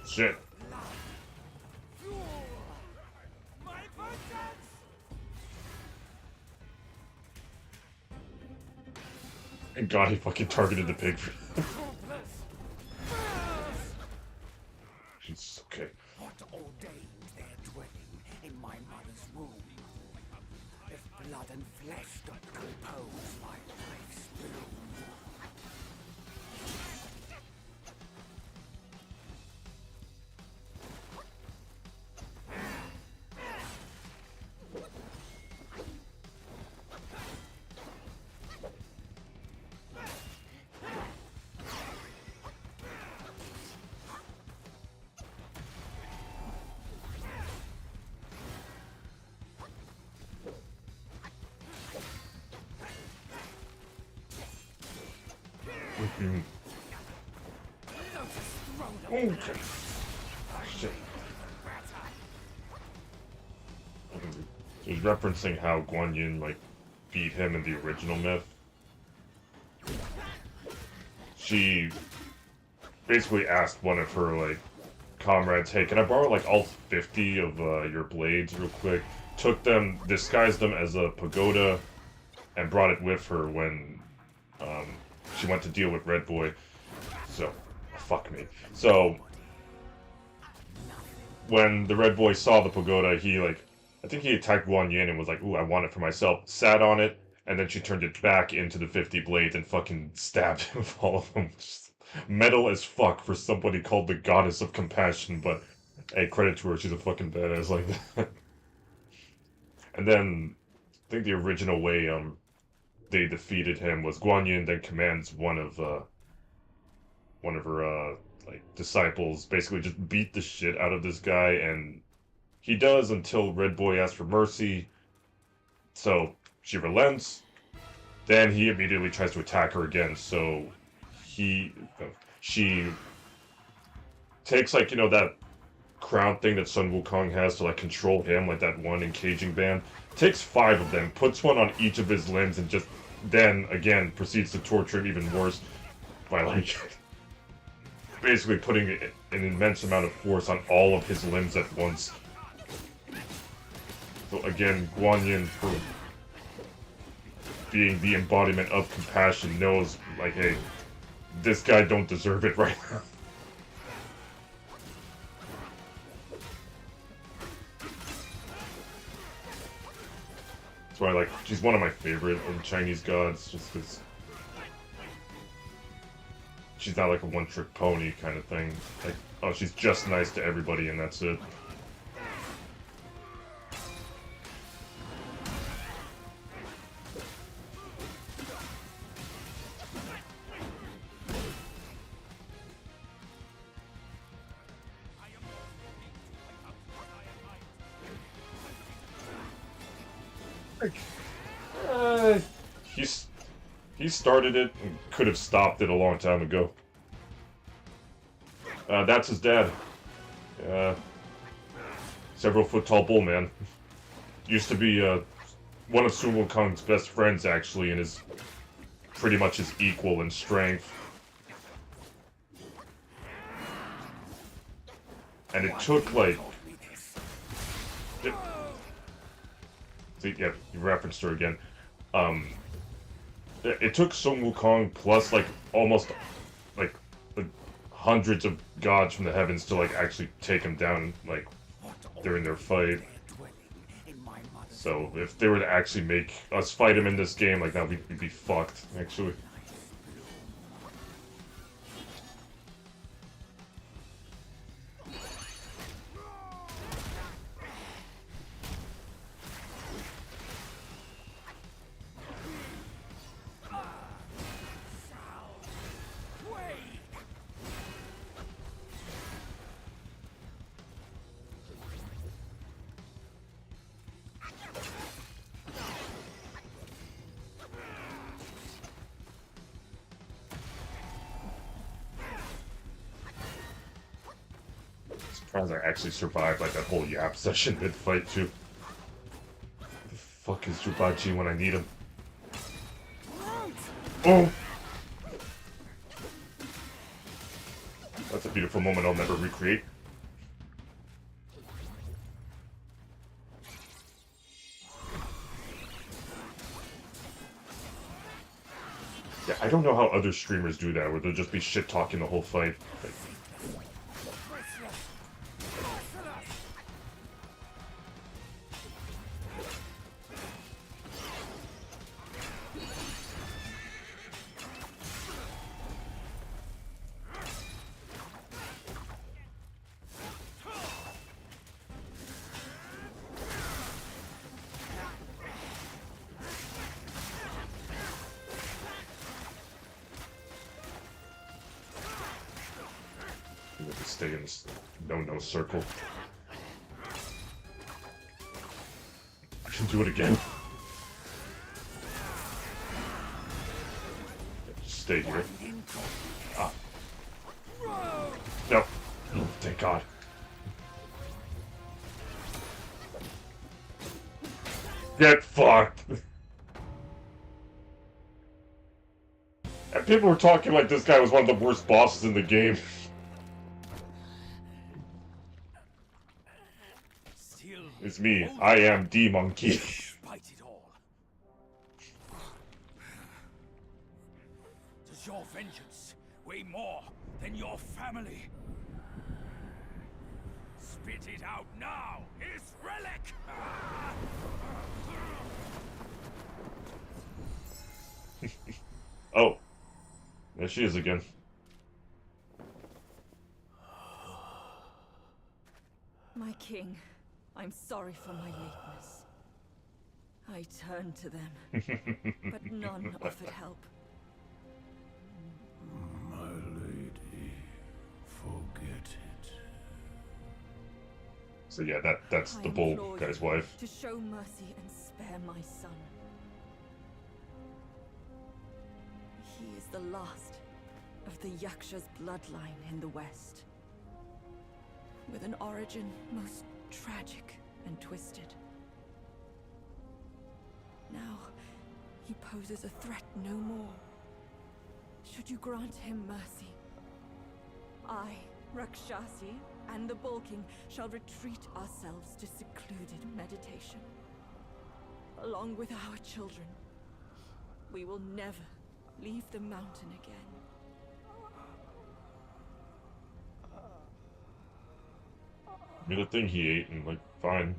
Shit. My vengeance! Thank God he fucking targeted the pig. It's okay. What ordained their dwelling in my mother's womb? If blood and flesh don't compose my life's bloom. Okay. Shit. He's referencing how Guan Yin like beat him in the original myth. She basically asked one of her like comrades, "Hey, can I borrow like all 50 of your blades real quick?" Took them, disguised them as a pagoda, and brought it with her when she went to deal with Red Boy. So, fuck me. So, when the Red Boy saw the pagoda, he like, I think he attacked Guan Yin and was like, "Ooh, I want it for myself." Sat on it, and then she turned it back into the 50 blades and fucking stabbed him with all of them. Just metal as fuck for somebody called the Goddess of Compassion, but hey, credit to her, she's a fucking badass like that. And then, I think the original way, they defeated him was Guan Yin then commands one of her like disciples basically just beat the shit out of this guy, and he does until Red Boy asks for mercy. So she relents. Then he immediately tries to attack her again. So he she takes like that crown thing that Sun Wukong has to like control him, like that one encaging band. Takes 5 of them, puts one on each of his limbs, and just then again proceeds to torture him even worse by like basically putting an immense amount of force on all of his limbs at once. So again, Guan Yin, for being the embodiment of compassion, knows like, hey, this guy don't deserve it right now. That's why, like, she's one of my favorite Chinese gods, just because she's not like a one-trick pony kind of thing. Like, oh, she's just nice to everybody and that's it. Uh, he's he started it and could have stopped it a long time ago. That's his dad. Several foot tall bull man. Used to be one of Sun Wukong's best friends actually, and is pretty much his equal in strength. And it took like. See, yeah, you referenced her again. It took Sun Wukong plus like almost like hundreds of gods from the heavens to like actually take him down like during their fight. So if they were to actually make us fight him in this game, like that, we'd be fucked actually. Surprised I actually survived like that whole yap session mid-fight too. Where the fuck is Jubachi when I need him? Oh! That's a beautiful moment I'll never recreate. Yeah, I don't know how other streamers do that, where they'll just be shit-talking the whole fight. Like, you have to stay in this no-no circle. I can do it again. Just stay here. Ah. No. Oh, thank God. Get fucked! And people were talking like this guy was one of the worst bosses in the game. It's me. I am D Monkey. Despite it all, does your vengeance weigh more than your family? Spit it out now, his relic! Oh. There she is again. My king, I'm sorry for my lateness. I turned to them, but none offered help. My lady, forget it. So yeah, that's I the bull implore guy's you wife. to show mercy and spare my son. He is the last of the Yaksha's bloodline in the West, with an origin most tragic and twisted. Now, he poses a threat no more. Should you grant him mercy, I, Rakshasi, and the Bull King shall retreat ourselves to secluded meditation. Along with our children, we will never leave the mountain again. I mean, the thing he ate, and like, fine.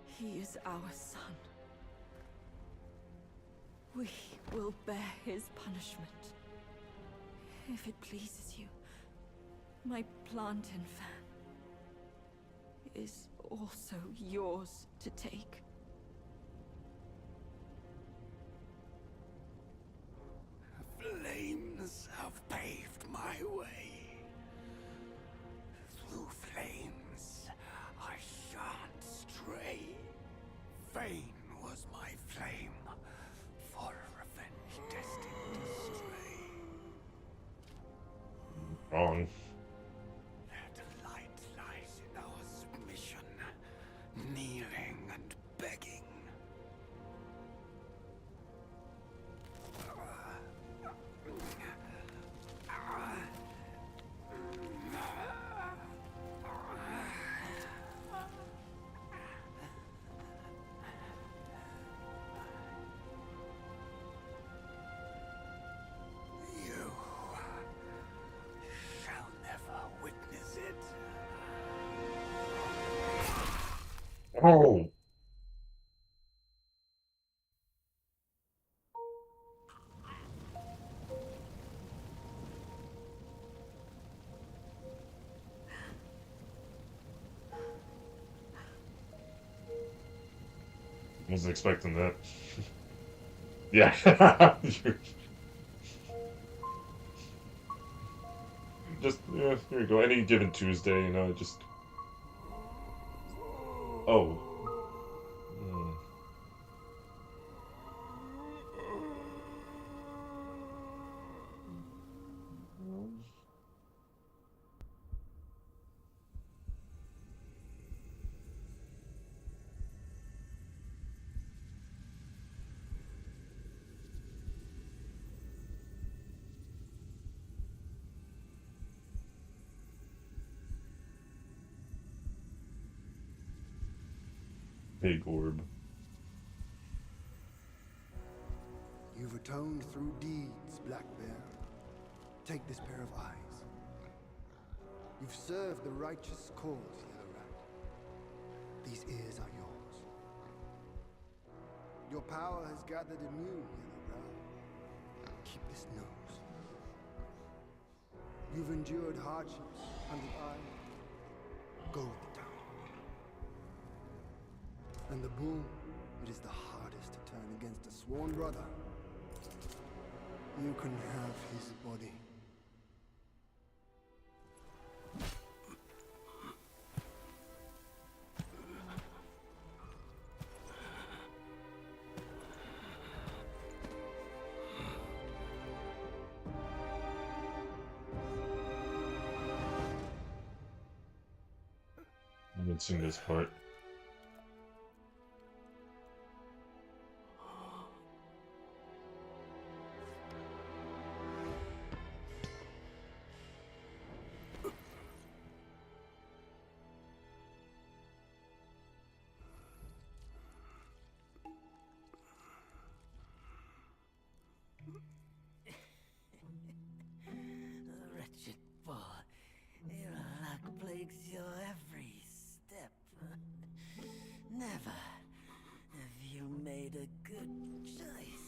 He is our son. We will bear his punishment. If it pleases you, my plantain fan is also yours to take. Flames have paved my way. Through flames, I shan't stray. Vain was my flame, for revenge destined to stray. Wrong. Their delight lies in our submission, kneeling and begging. You shall never witness it. Oh! Wasn't expecting that. Yeah. Just, yeah, here you go. Any given Tuesday, you know, just. Oh. Hmm. Big orb. You've atoned through deeds, Black Bear. Take this pair of eyes. You've served the righteous cause, Yellow Rat. These ears are yours. Your power has gathered immune, Yellow Brow. Keep this nose. You've endured hardships, Hunted Eye. Go with the town. And the bull, it is the hardest to turn against a sworn brother. You can have his body. I haven't seen this part. Wretched boy, your luck plagues your every step. Never have you made a good choice.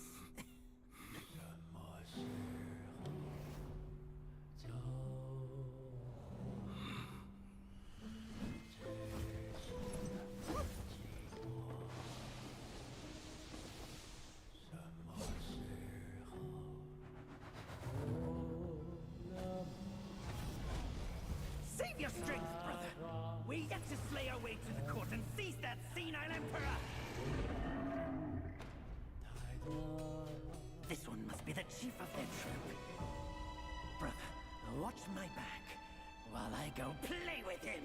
your strength, brother. We're yet to slay our way to the court and seize that senile emperor. This one must be the chief of their troop. Brother, watch my back while I go play with him.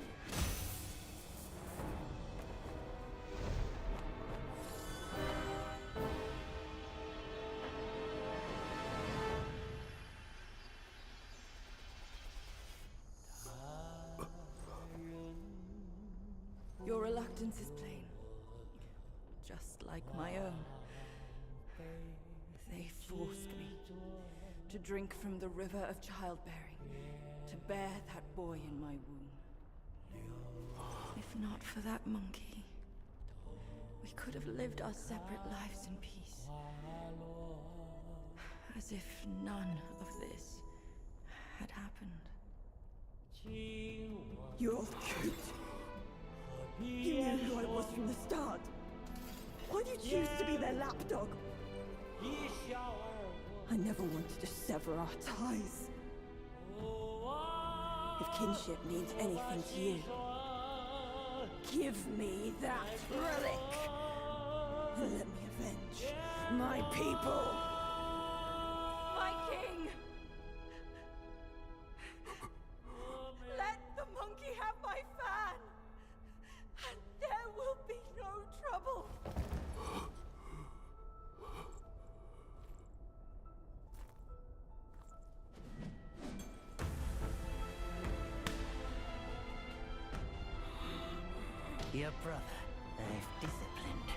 Your reluctance is plain. Just like my own. They forced me to drink from the river of childbearing, to bear that boy in my womb. If not for that monkey, we could have lived our separate lives in peace. As if none of this had happened. You're cute. You knew who I was from the start. Why'd you choose to be their lapdog? I never wanted to sever our ties. If kinship means anything to you, give me that relic, and let me avenge my people. My king! Let the monkey have my fan! And there will be no trouble! Your brother, I've disciplined.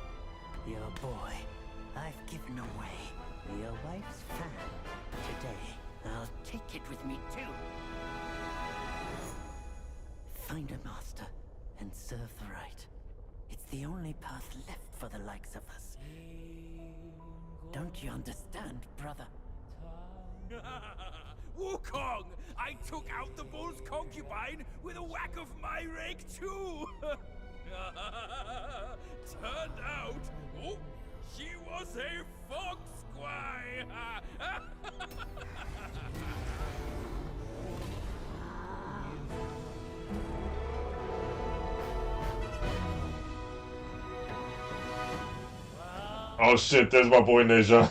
Your boy, I've given away. Your wife's fan. Today, I'll take it with me too. Find a master and serve the right. It's the only path left for the likes of us. Don't you understand, brother? Wukong! I took out the bull's concubine with a whack of my rake too! Turned out, oh, she was a fox squire! Oh shit, there's my boy Neja.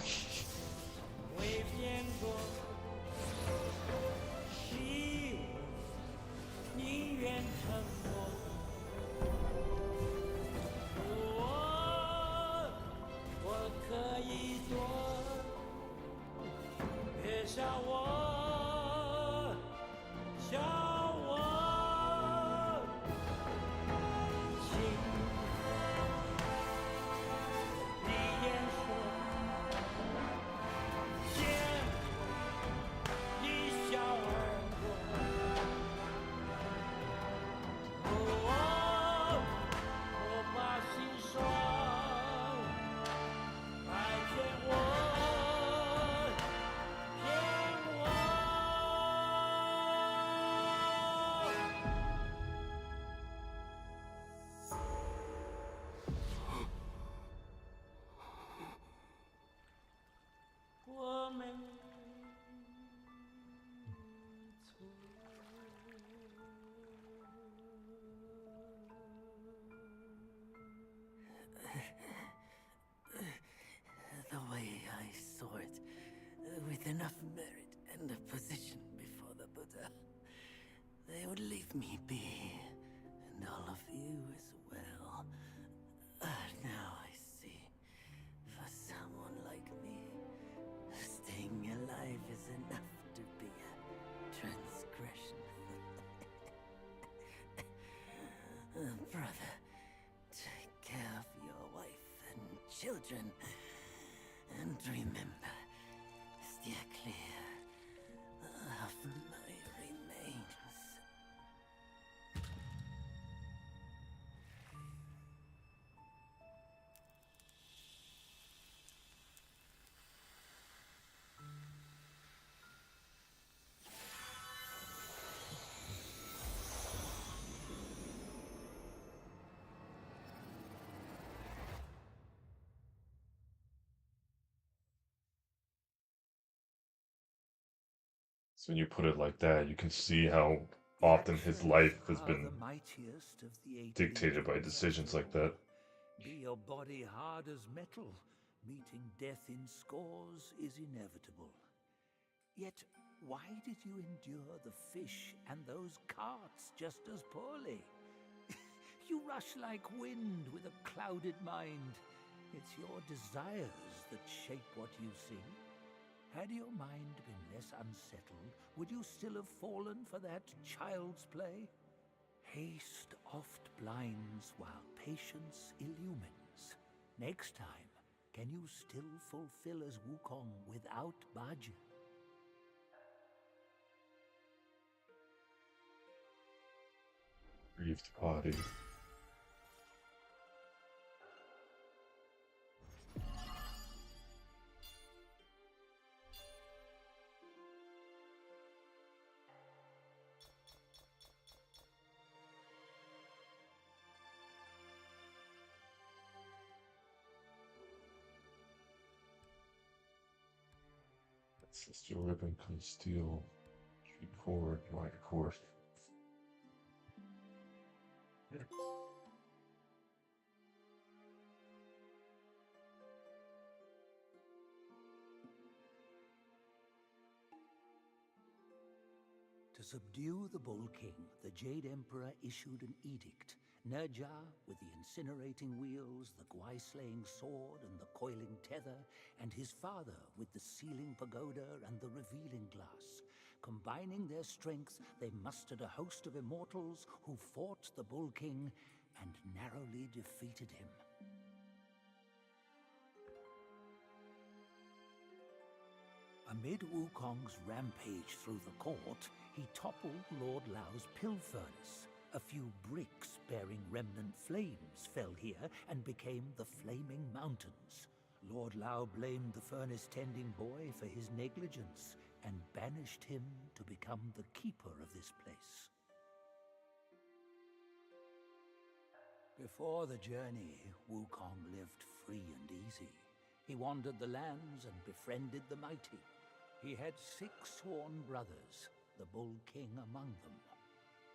The way I saw it, with enough merit and a position before the Buddha, they would leave me be, and all of you as well. Now I see, for someone like me, staying alive is enough to be a transgression. Brother, take care of your wife and children. And remember, steer clear of my remains. So when you put it like that, you can see how often his Actions life has are the been mightiest of the eight dictated by legions, decisions after like that. all. Be your body hard as metal, meeting death in scores is inevitable. Yet, why did you endure the fish and those carts just as poorly? You rush like wind with a clouded mind. It's your desires that shape what you see. Had your mind been less unsettled, would you still have fallen for that child's play? Haste oft blinds while patience illumines. Next time, can you still fulfill as Wukong without Bajie? Grieved body. Steel ribbon, comes steel, tree cord, wire cord. To subdue the Bull King, the Jade Emperor issued an edict. Nerja, with the incinerating wheels, the Gwai-slaying sword, and the coiling tether, and his father with the sealing pagoda and the revealing glass. Combining their strength, they mustered a host of immortals who fought the Bull King and narrowly defeated him. Amid Wukong's rampage through the court, he toppled Lord Lao's pill furnace. A few bricks bearing remnant flames fell here and became the Flaming Mountains. Lord Lao blamed the furnace-tending boy for his negligence and banished him to become the keeper of this place. Before the journey, Wukong lived free and easy. He wandered the lands and befriended the mighty. He had 6 sworn brothers, the Bull King among them.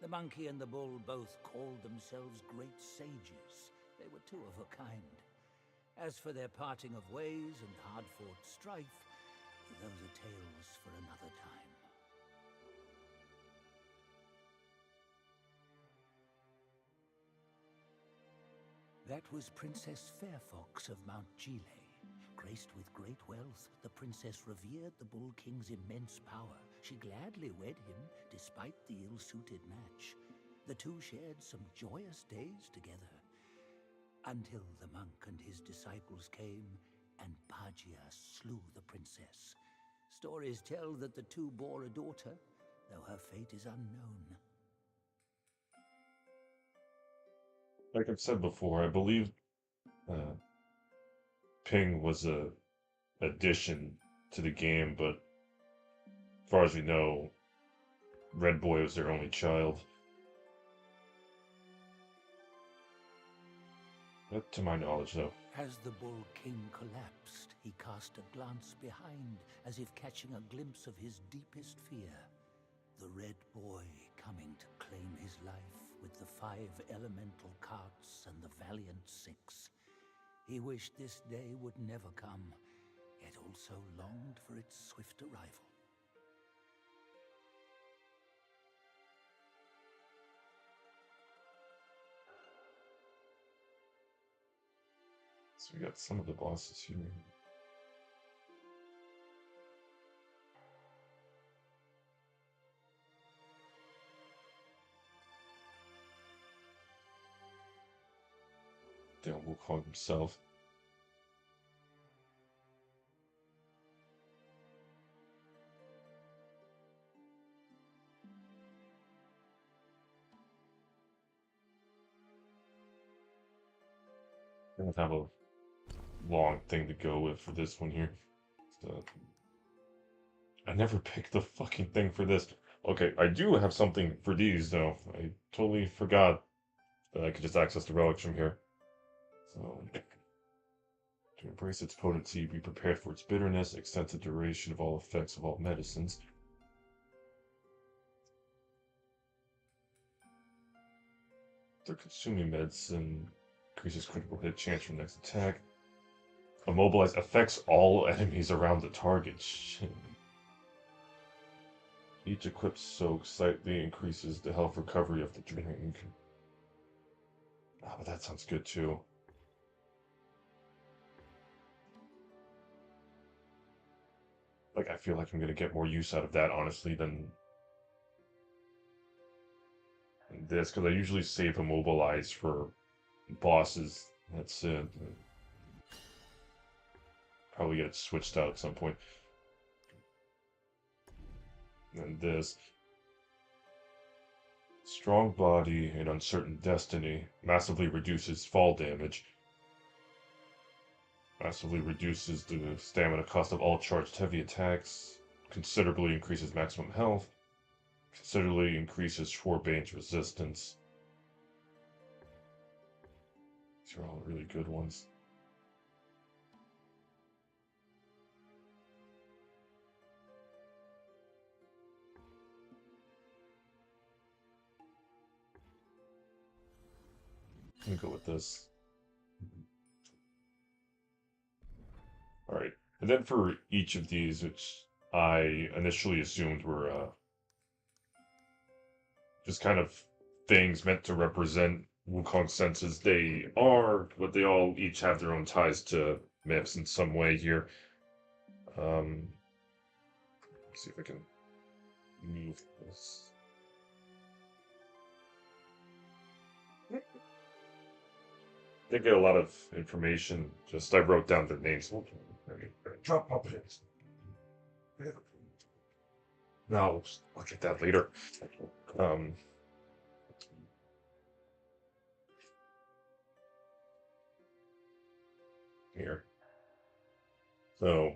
The monkey and the bull both called themselves great sages. They were 2 of a kind. As for their parting of ways and hard-fought strife, those are tales for another time. That was Princess Fairfox of Mount Gile. Graced with great wealth, the princess revered the Bull King's immense power. She gladly wed him, despite the ill-suited match. The two shared some joyous days together, until the monk and his disciples came, and Bajie slew the princess. Stories tell that the two bore a daughter, though her fate is unknown. Like I've said before, I believe Ping was a addition to the game, but as far as we know, Red Boy was their only child. Not to my knowledge, though. As the Bull King collapsed, he cast a glance behind, as if catching a glimpse of his deepest fear. The Red Boy coming to claim his life with the 5 elemental carts and the valiant 6. He wished this day would never come, yet also longed for its swift arrival. So we got some of the bosses here. Damn Wukong himself. I don't have a long thing to go with for this one here. So, I never picked the fucking thing for this. Okay, I do have something for these though. I totally forgot that I could just access the relics from here. So, to embrace its potency, be prepared for its bitterness, extended duration of all effects of all medicines. They're consuming medicine. Increases critical hit chance from next attack. Immobilize affects all enemies around the target. Shit. Each equipped soak slightly increases the health recovery of the drink. Oh, but that sounds good too. Like, I feel like I'm gonna get more use out of that, honestly, than this, because I usually save Immobilize for bosses. That's it. Probably get it switched out at some point. And this. Strong body and uncertain destiny. Massively reduces fall damage. Massively reduces the stamina cost of all charged heavy attacks. Considerably increases maximum health. Considerably increases Schwarbane's resistance. These are all really good ones. I'm gonna go with this. Alright. And then for each of these, which I initially assumed were just kind of things meant to represent Wukong senses, they are, but they all each have their own ties to myths in some way here. Let's see if I can move this. They get a lot of information. Just I wrote down their names. Drop puppets. No, I'll get that later. Um, Here. So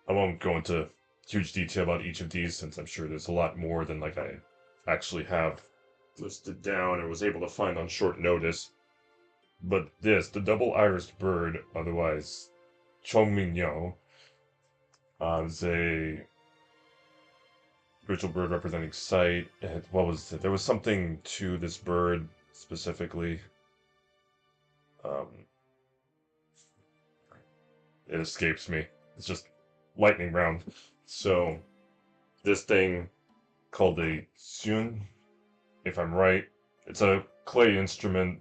I won't go into huge detail about each of these since I'm sure there's a lot more than like I actually have listed down or was able to find on short notice. But this, the double-irised bird, otherwise Chongmingyao, is a spiritual bird representing sight. And what was it? There was something to this bird specifically. Um, it escapes me. It's just lightning round. So this thing called a Xun, if I'm right, it's a clay instrument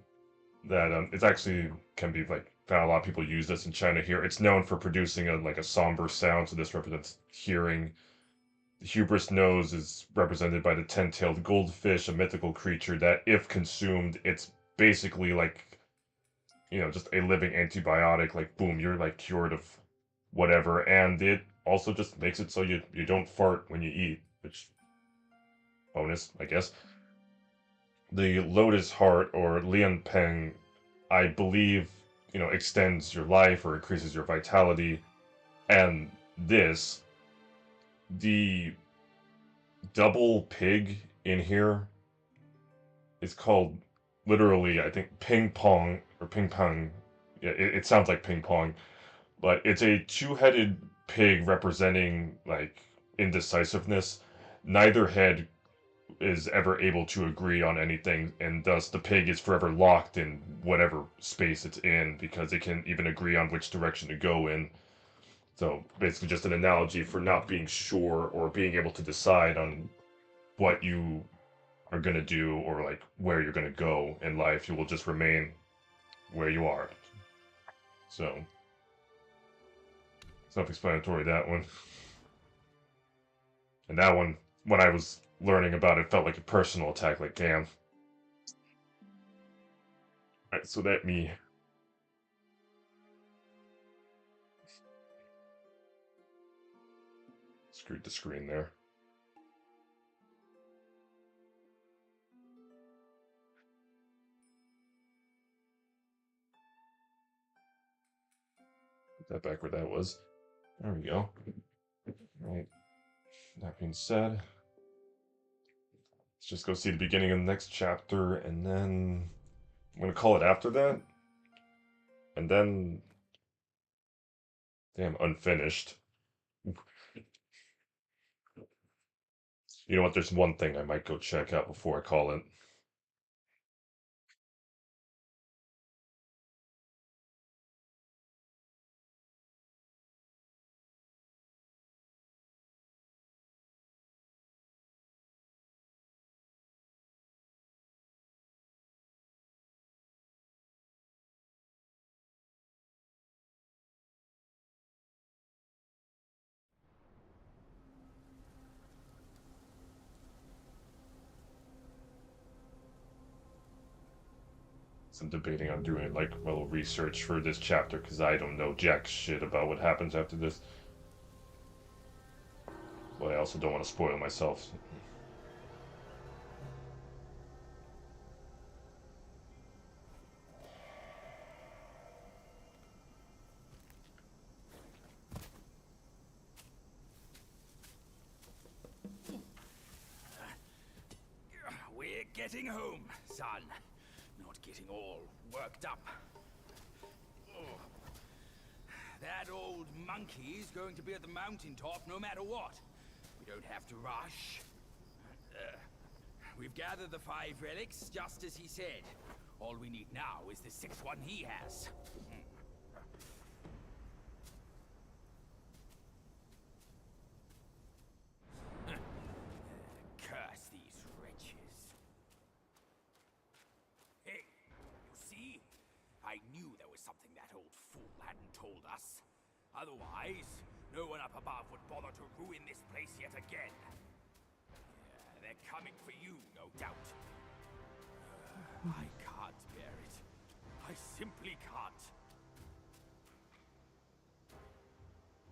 that it's actually can be like found. A lot of people use this in China here. It's known for producing a somber sound, so this represents hearing. The hubris nose is represented by the 10-tailed goldfish, a mythical creature that, if consumed, it's basically like, just a living antibiotic. Like, boom, you're like cured of whatever. And it also just makes it so you don't fart when you eat, which bonus, I guess. The lotus heart or lian peng, I believe, extends your life or increases your vitality. And this, the double pig in here is called literally, I think, ping pong or ping pong. Yeah, it sounds like ping pong, but it's a two-headed pig representing like indecisiveness. Neither head is ever able to agree on anything, and thus the pig is forever locked in whatever space it's in because it can even agree on which direction to go in. So basically, just an analogy for not being sure or being able to decide on what you are going to do or like where you're going to go in life. You will just remain where you are. So self-explanatory, that one. And that one, when I was learning about it, felt like a personal attack. Like, damn. Alright, so let me screwed the screen there. Put that back where that was. There we go. Right. That being said, let's just go see the beginning of the next chapter, and then I'm gonna call it after that. And then, damn, unfinished. You know what? There's one thing I might go check out before I call it. I'm debating on doing like a little research for this chapter because I don't know jack shit about what happens after this. But I also don't want to spoil myself. We're getting home, son. Not getting all worked up. Oh. That old monkey's going to be at the mountaintop no matter what. We don't have to rush. We've gathered the 5 relics, just as he said. All we need now is the 6th one he has. Curse these wretches. Hey, you see? I knew there was something that old fool hadn't told us. Otherwise, no one up above would bother to ruin this place yet again. They're coming for you, no doubt. I can't bear it. I simply can't.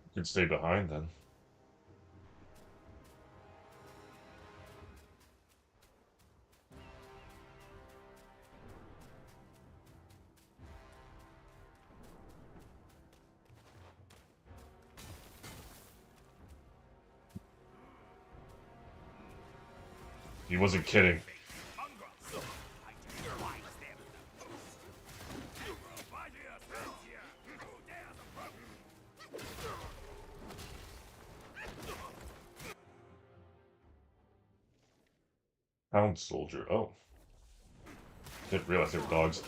You can stay behind then. He wasn't kidding. Hound soldier. Oh. Didn't realize they were dogs.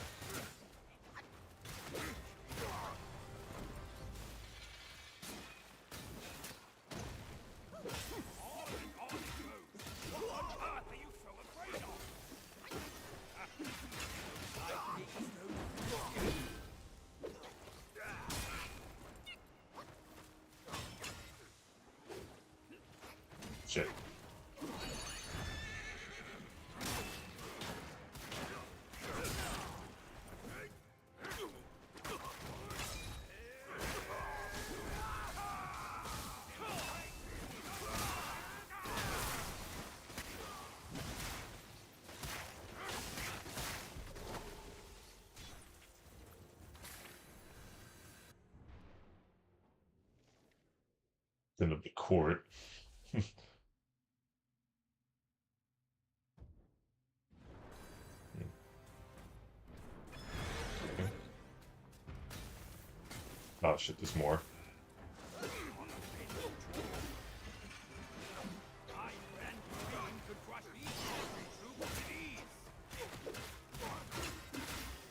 Shit. End of the court. Oh shit, there's more.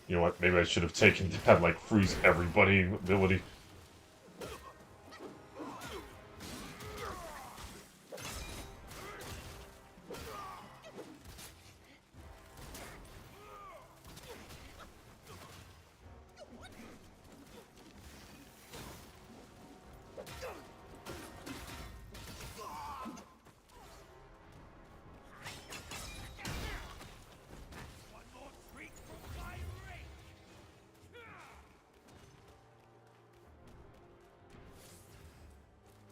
You know what? Maybe I should have taken that like freeze everybody ability.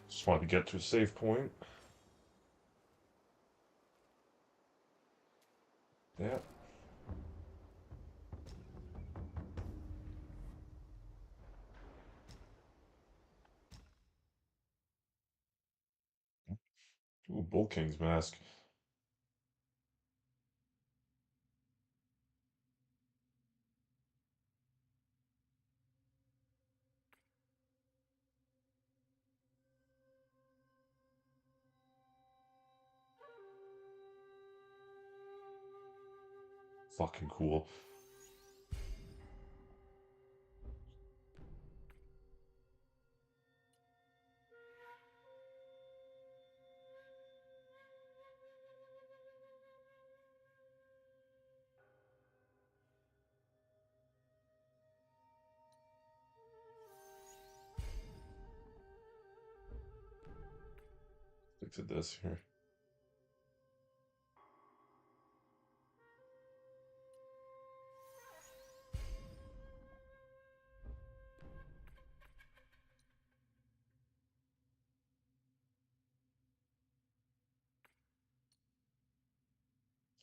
Just wanted to get to a save point. Yeah. Ooh, Bull King's mask. Fucking cool. Stick to this here.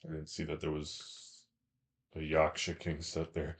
I didn't see that there was a Yaksha King set there.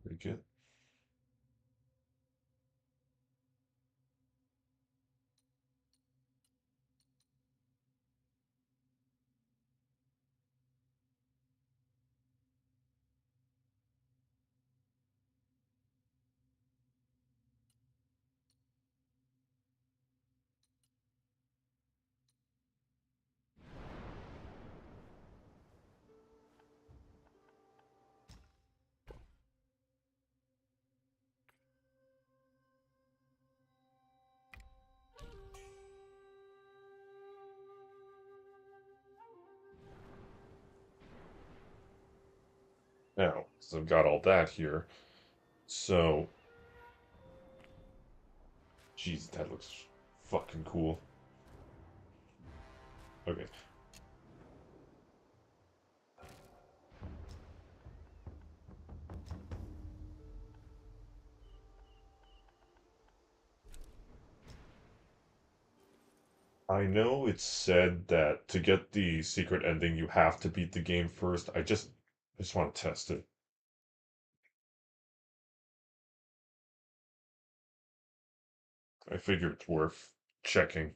Pretty good. Now, so I've got all that here. So, jeez, that looks fucking cool. Okay. I know it's said that to get the secret ending, you have to beat the game first. I just want to test it. I figure it's worth checking.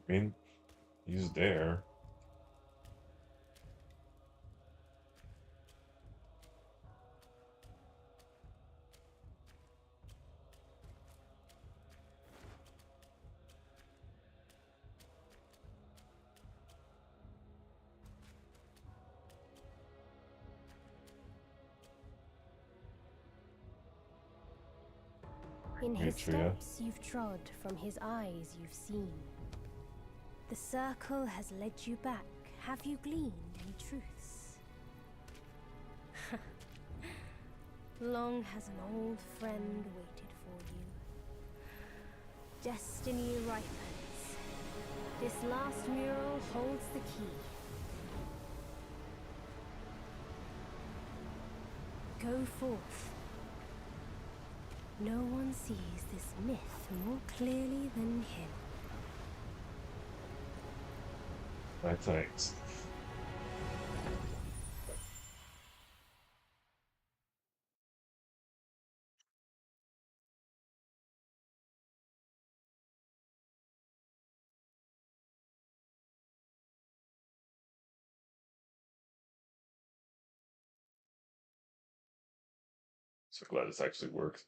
I mean, he's there. In his Atria. steps you've trod, from his eyes you've seen. The circle has led you back. Have you gleaned any truths? Long has an old friend waited for you. Destiny ripens. This last mural holds the key. Go forth. No one sees this myth more clearly than him. Thanks. So glad this actually works.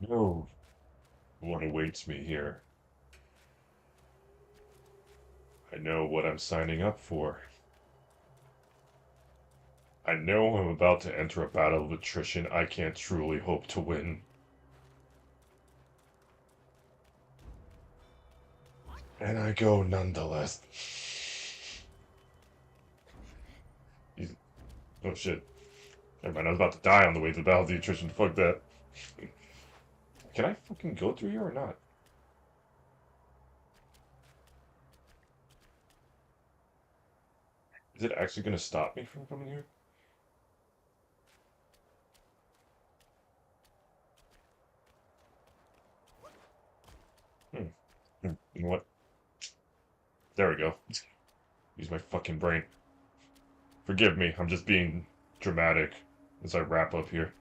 No. What awaits me here? I know what I'm signing up for. I know I'm about to enter a battle of attrition I can't truly hope to win. And I go nonetheless. Oh shit. Never mind, I was about to die on the way to the battle of the attrition. Fuck that. Can I fucking go through here or not? Is it actually going to stop me from coming here? You know what? There we go. Use my fucking brain. Forgive me, I'm just being dramatic as I wrap up here.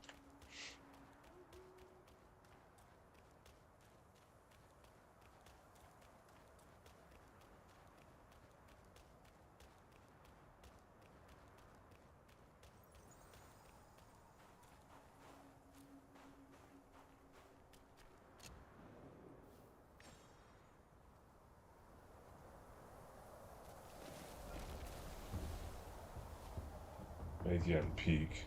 Again, peak.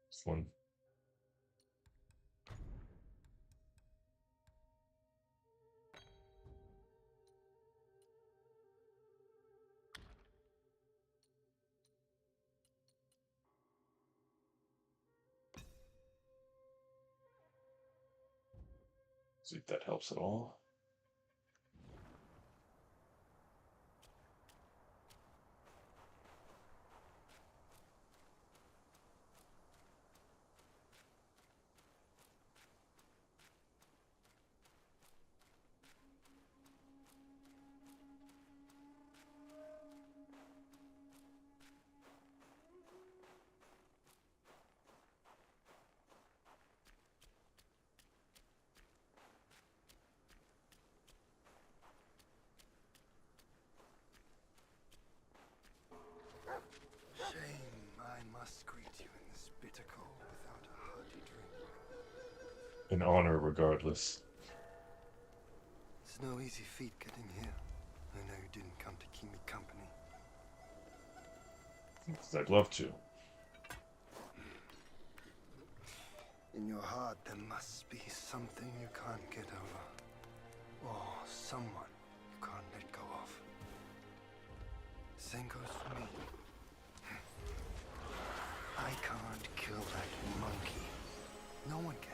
This one. See if that helps at all. Shame I must greet you in this bitter cold without a hearty drink. An honor regardless. It's no easy feat getting here. I know you didn't come to keep me company. I'd love to. In your heart, there must be something you can't get over. Or someone you can't let go of. Same goes for me. I can't kill that monkey. No one can.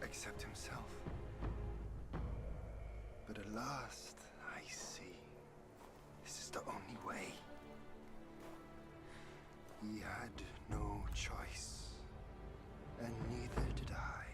Except himself. But at last, I see. This is the only way. He had no choice. And neither did I.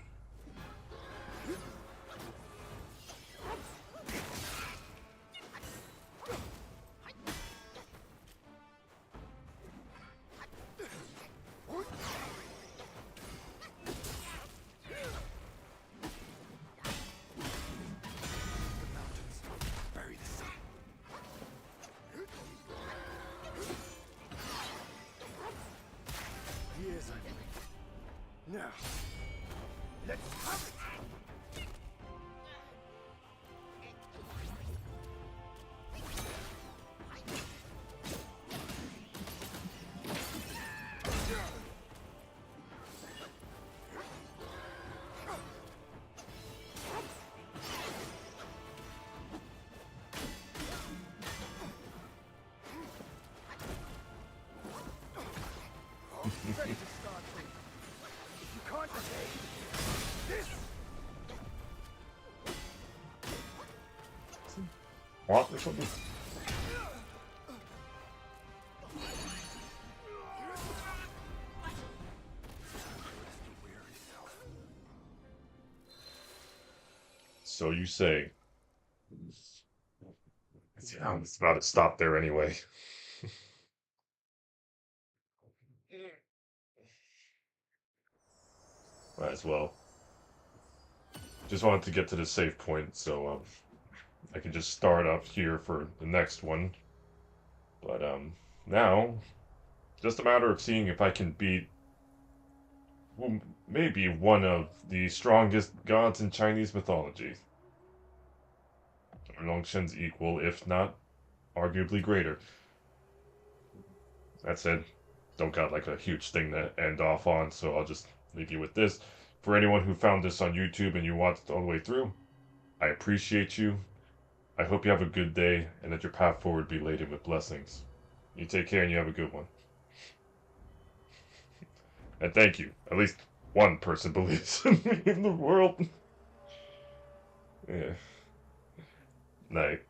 Now, let's have it! Ready to start things. If you can't escape this. What or something? So you say. Yeah, I'm just about to stop there anyway. Might as well. Just wanted to get to the safe point, so I can just start up here for the next one. But now, just a matter of seeing if I can beat well, maybe one of the strongest gods in Chinese mythology. Longshen's equal, if not arguably greater. That said, don't got like a huge thing to end off on, so I'll just leave you with this. For anyone who found this on YouTube and you watched all the way through, I appreciate you. I hope you have a good day and that your path forward be laden with blessings. You take care and you have a good one. And thank you. At least one person believes in me in the world. Yeah. Night.